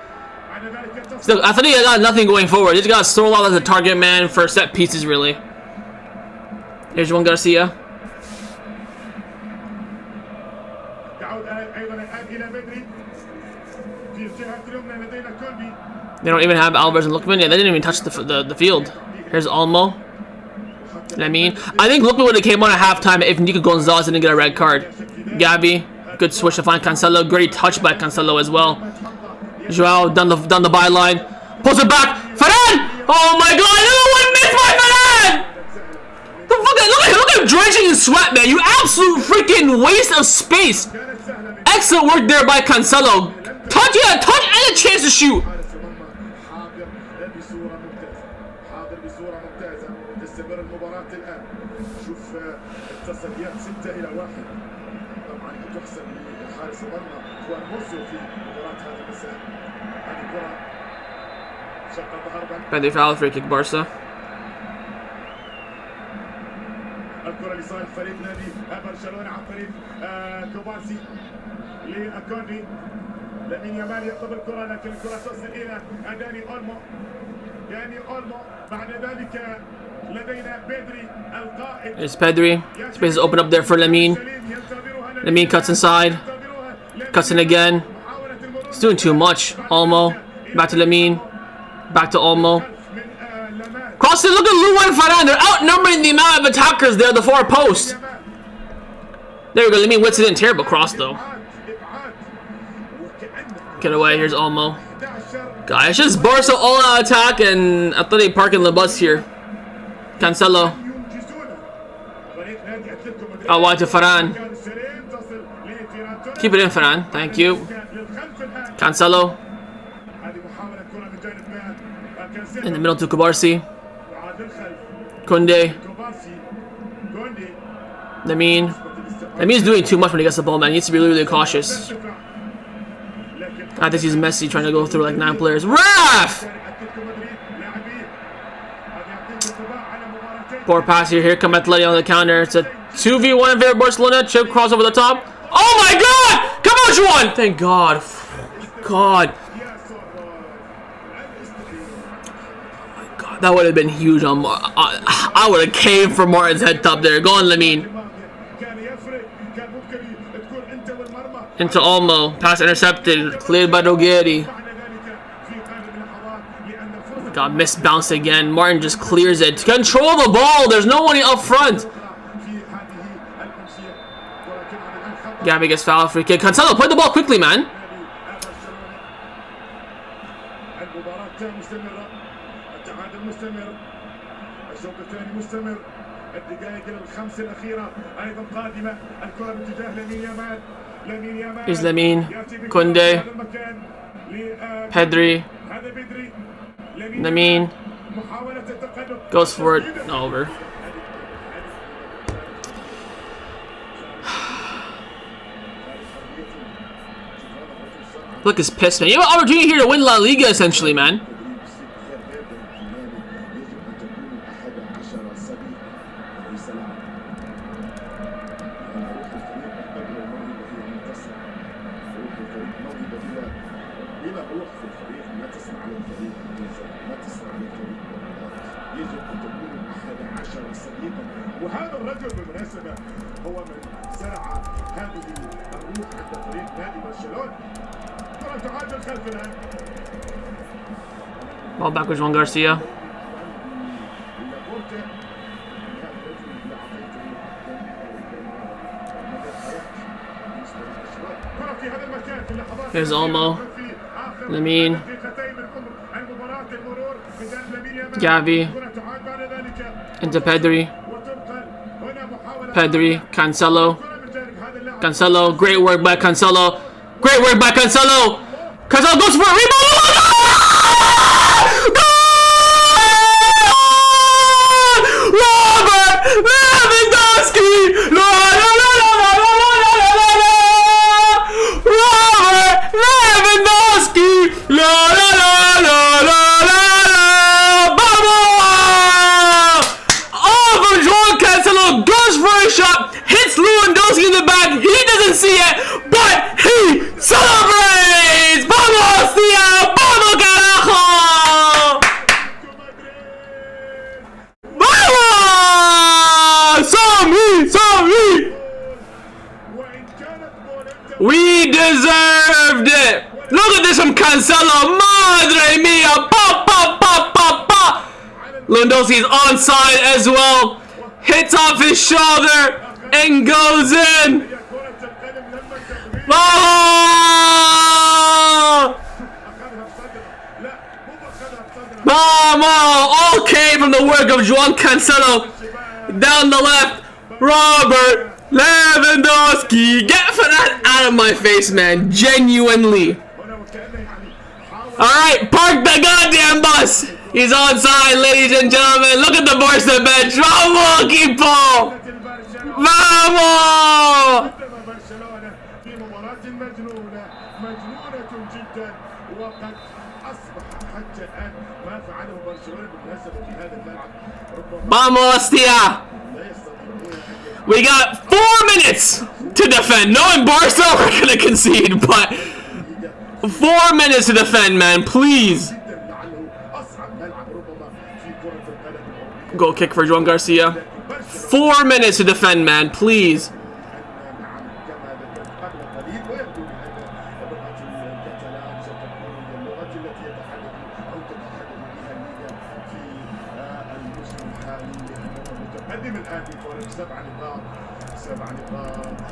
Still, I think he got nothing going forward. He just got Stroll out as a target man for set pieces, really. Here's Juan Garcia. They don't even have Alvarez and Lookman. Yeah, they didn't even touch the field. Here's Olmo. Lamine. I think Lookman would have came on at halftime if Nico Gonzalez didn't get a red card. Gavi. Good switch to find Cancelo. Great touch by Cancelo as well. Joao down the byline. Pulls it back. Ferran! Oh my God! Another one missed by Ferran! Look at him drenching in sweat, man. You absolute freaking waste of space. Excellent work there by Cancelo. Touch, yeah, touch and a chance to shoot. Penalty foul, free kick Barca. الكرة لصالح فريق نادي برشلونة عن طريق كوبارسي لأكوندي. لامين يامال يطلب الكرة لكن الكرة تصل إلى داني أولمو. بعد ذلك لدينا بدري القائد. There's Pedri. Space is open up there for Lamine. Lamine cuts inside. Cuts in again. He's doing too much. Olmo. Back to Lamine. Back to Olmo. Cross it. Look at Luan Ferran. They're outnumbering the amount of attackers there. The far post. There we go. Lamine whips it in. Terrible cross though. Get away. Here's Olmo. Guys, it's just Barca all out attack and Atletico parking the bus here. Cancelo. Oh, wide to Varane. Keep it in, Varane. Thank you. Cancelo. In the middle to Kubarsi. Kunde. Lamine is doing too much when he gets the ball, man. He needs to be really, really cautious. I think he's Messi trying to go through like 9 players. Raf! Poor pass here. Here come Atletico on the counter. It's a 2v1 in favor of Barcelona. Chip cross over the top. Oh my god! Come on, Juan! Thank God. God. That would have been huge on I would have caved for Martin's head top there. Go on, Lamine. Into Olmo. Pass intercepted. Cleared by Nogueri. Got misbounced again. Martin just clears it. Control the ball. There's no one up front. Gavi gets fouled. Free kick. Cancelo, play the ball quickly, man. Here's Lamine. Kunde. Pedri. Lamine. Goes for it. Over. Look, he's pissed, man. You have an opportunity here to win La Liga, essentially, man. وهذا الرجل بالمناسبة هو من زرع هذه الروح عند فريق نادي برشلونة. كرة تعادل خلف الآن. Ball back with Juan Garcia. Here's Olmo. Lamine. Gavi. Into Pedri. Pedri. Cancelo. Cancelo. Great work by Cancelo. Great work by Cancelo. Cancelo goes for a rebound. Robert Lewandowski. Robert Lewandowski. Shot hits Lewandowski in the back. He doesn't see it, but he celebrates. Vamos, tía! Vamos, carajo! Vamos! Sorry! We deserved it. Look at this from Cancelo. Madre mia! Pa pa pa pa pa. Lewandowski is onside as well. Hits off his shoulder and goes in. Oh! Vamos! Okay from the work of João Cancelo. Down the left, Robert Lewandowski. Get that out of my face, man. Genuinely. Alright, park the goddamn bus. He's onside, ladies and gentlemen. Look at the Barca bench. Vamos, equipo! Vamos! Vamos, tía! We got 4 minutes to defend. Knowing Barca, we're gonna concede, but 4 minutes to defend, man. Please. Goal kick for Juan Garcia. 4 minutes to defend, man. Please.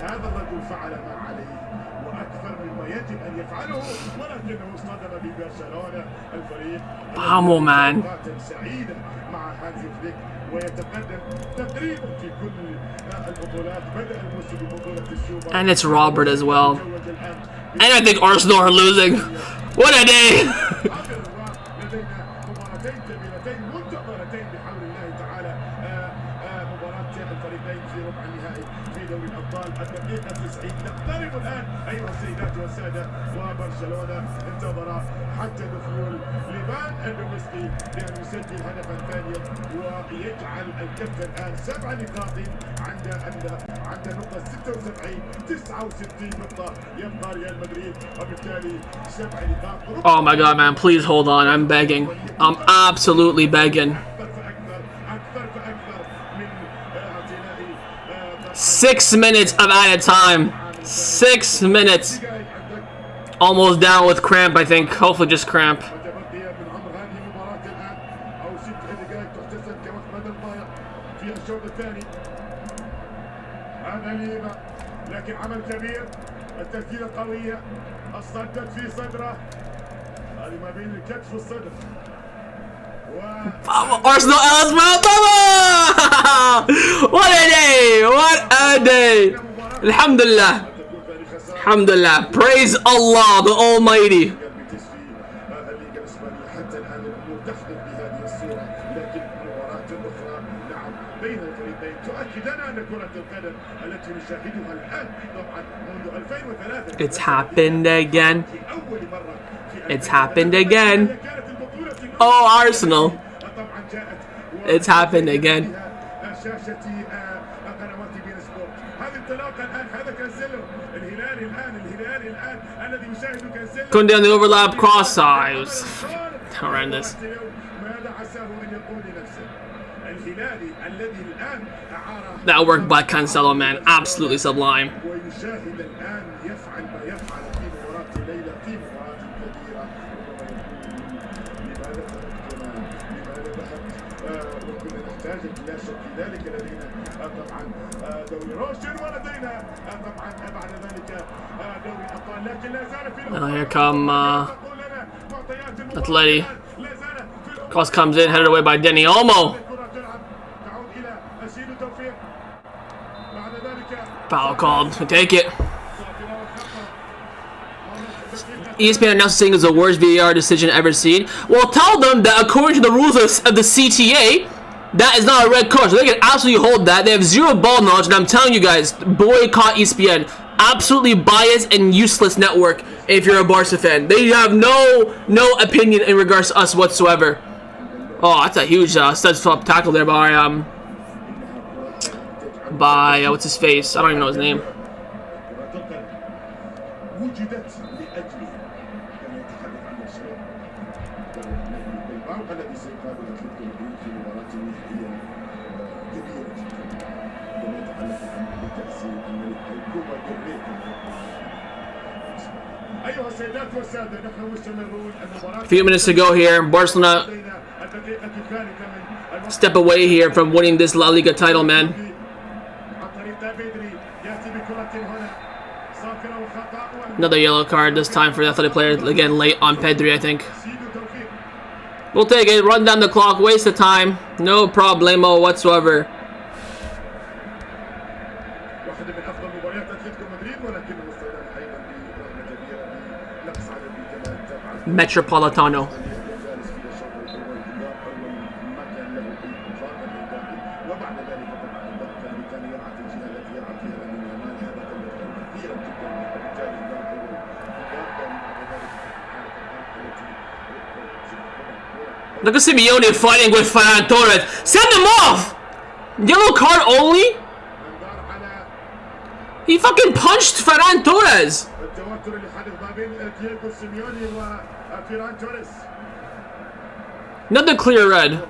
هذا الرجل فعل ما عليه وأتى أكثر مما يجب أن يفعله، ولكنه اصطدم ببرشلونة الفريق Vamos, man. سعيدة مع هانزي فليك ويتقدم تقريبا في كل البطولات. بدأ الموسم ببطولة السوبر And it's Robert as well. And I think Arsenal are losing. What a day! لدينا مباراتين كبيرتين منتظرتين بحول الله تعالى. مباراة الفريقين في ربع النهائي في دوري الأبطال الدقيقة 90 نقترب الآن أيها السيدات والسادة. وبرشلونة انتظر حتى دخول ليفان الدومسكي بأن يسجل هدفا ثانيا ويجعل الكفة الآن 7 نقاط عند نقطة 76 69 نقطة. يبقى ريال مدريد وبالتالي 7 نقاط. Oh my god, man, please hold on. I'm begging. I'm absolutely begging. 6 minutes of added time. 6 minutes. Almost down with cramp, I think. Hopefully just cramp. لكن عمل كبير، التسديدة قوية، الصدت في صدره، هذه ما بين الكتف والصدر. Arsenal as well. What a day! What a day! Alhamdulillah. Alhamdulillah. Praise Allah, the Almighty. It's happened again. It's happened again. Oh, Arsenal. It's happened again. Going down the overlap cross. I was horrendous. That work by Cancelo, man. Absolutely sublime. Now here come Atleti. Cross comes in, headed away by Denny Olmo. Foul called. We take it. ESPN announced saying it's the worst VAR decision ever seen. Well, tell them that according to the rules of the CTA, that is not a red card. So they can absolutely hold that. They have zero ball knowledge, and I'm telling you guys, boycott ESPN. Absolutely biased and useless network if you're a Barca fan. They have no opinion in regards to us whatsoever. Oh, that's a huge stud-flop tackle there by what's his face? I don't even know his name. A few minutes to go here. Barcelona step away here from winning this La Liga title, man. Another yellow card this time for the Athletic player. Again, late on Pedri, I think. We'll take it. Run down the clock. Waste of time. No problemo whatsoever. Metropolitano. Look at Simeone fighting with Ferran Torres. Send him off! Yellow card only? He fucking punched Ferran Torres. Another clear red.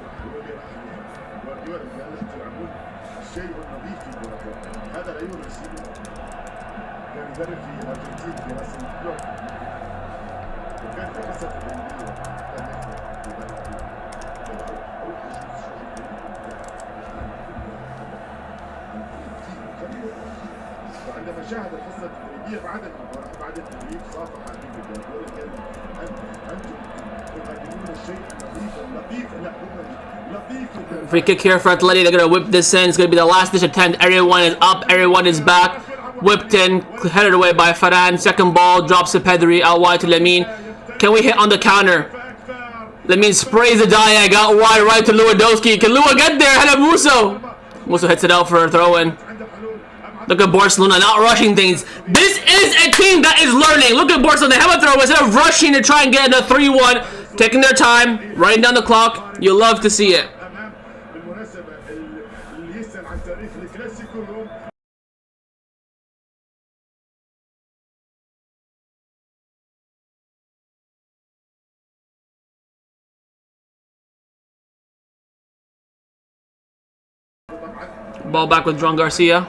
شاهد الحصة التدريبية هي بعد المباراة بعد التدريب صافح حبيبي جوارديولا كان أنتم تقدمون الشيء اللطيف لا لطيف. Free kick here for Atleti. They're gonna whip this in. It's gonna be the last dish attempt. Everyone is up. Everyone is back. Whipped in, headed away by Ferran. Second ball drops to Pedri. Out wide to Lamine. Can we hit on the counter? Lamine sprays the diag out wide right to Lewandowski. Can Lua get there? Head of Musso. Musso hits it out for a throw in. Look at Barcelona not rushing things. This is a team that is learning. Look at Barcelona. They have a throw instead of rushing to try and get a 3-1. Taking their time, writing down the clock. You love to see it. Ball back with John Garcia.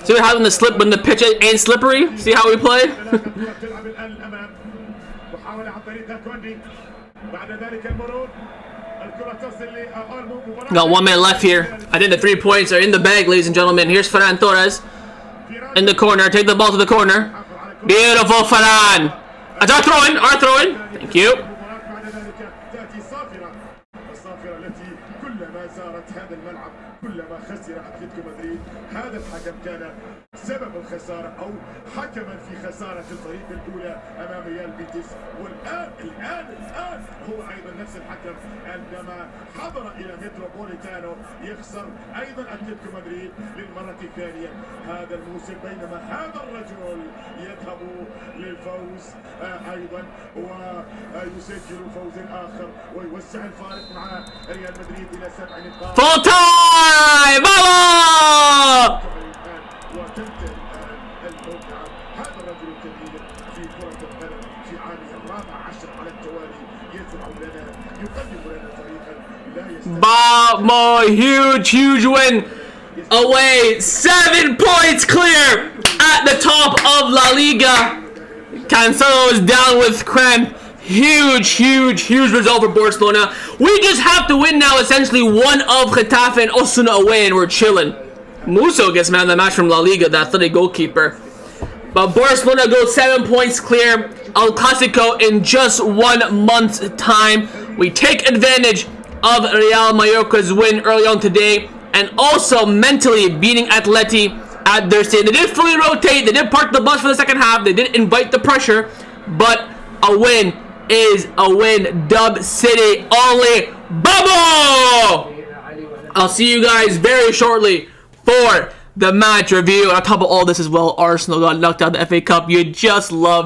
See what happens when the pitch ain't slippery? See how we play? Got 1 minute left here. I think the 3 points are in the bag, ladies and gentlemen. Here's Ferran Torres in the corner. Take the ball to the corner. Beautiful, Ferran. That's our throw-in. Our throw-in. Thank you. كلما خسر أتلتيكو مدريد هذا الحكم كان سبب الخسارة أو حكما في خسارة الفريق الأولى أمام ريال بيتيس. والآن هو أيضا نفس الحكم عندما حضر إلى متروبوليتانو يخسر أيضا أتلتيكو مدريد للمرة الثانية هذا الموسم. بينما هذا الرجل يذهب للفوز أيضا ويسجل فوز آخر ويوسع الفارق مع ريال مدريد إلى 7 نقاط. Full time! Vamos! وتنتهي الموقعة. هذا الرجل الكبير في كرة القدم في عامه 14 على التوالي يزرع لنا يقدم لنا فريقا لا يستطيع. Vamos! Huge win away. 7 points clear at the top of La Liga. Cancelo is down with cramp. Huge result for Barcelona. We just have to win now, essentially one of Getafe and Osasuna away, and we're chilling. Musso gets man of the match from La Liga, the athletic goalkeeper. But Barcelona goes 7 points clear. El Clasico in just 1 month's time. We take advantage of Real Mallorca's win early on today, and also mentally beating Atleti at their stadium. They did fully rotate. They did park the bus for the second half. They did invite the pressure, but a win is a win. Dub City only. Bubble! I'll see you guys very shortly for the match review. On top of all this as well, Arsenal got knocked out of the FA Cup. You just love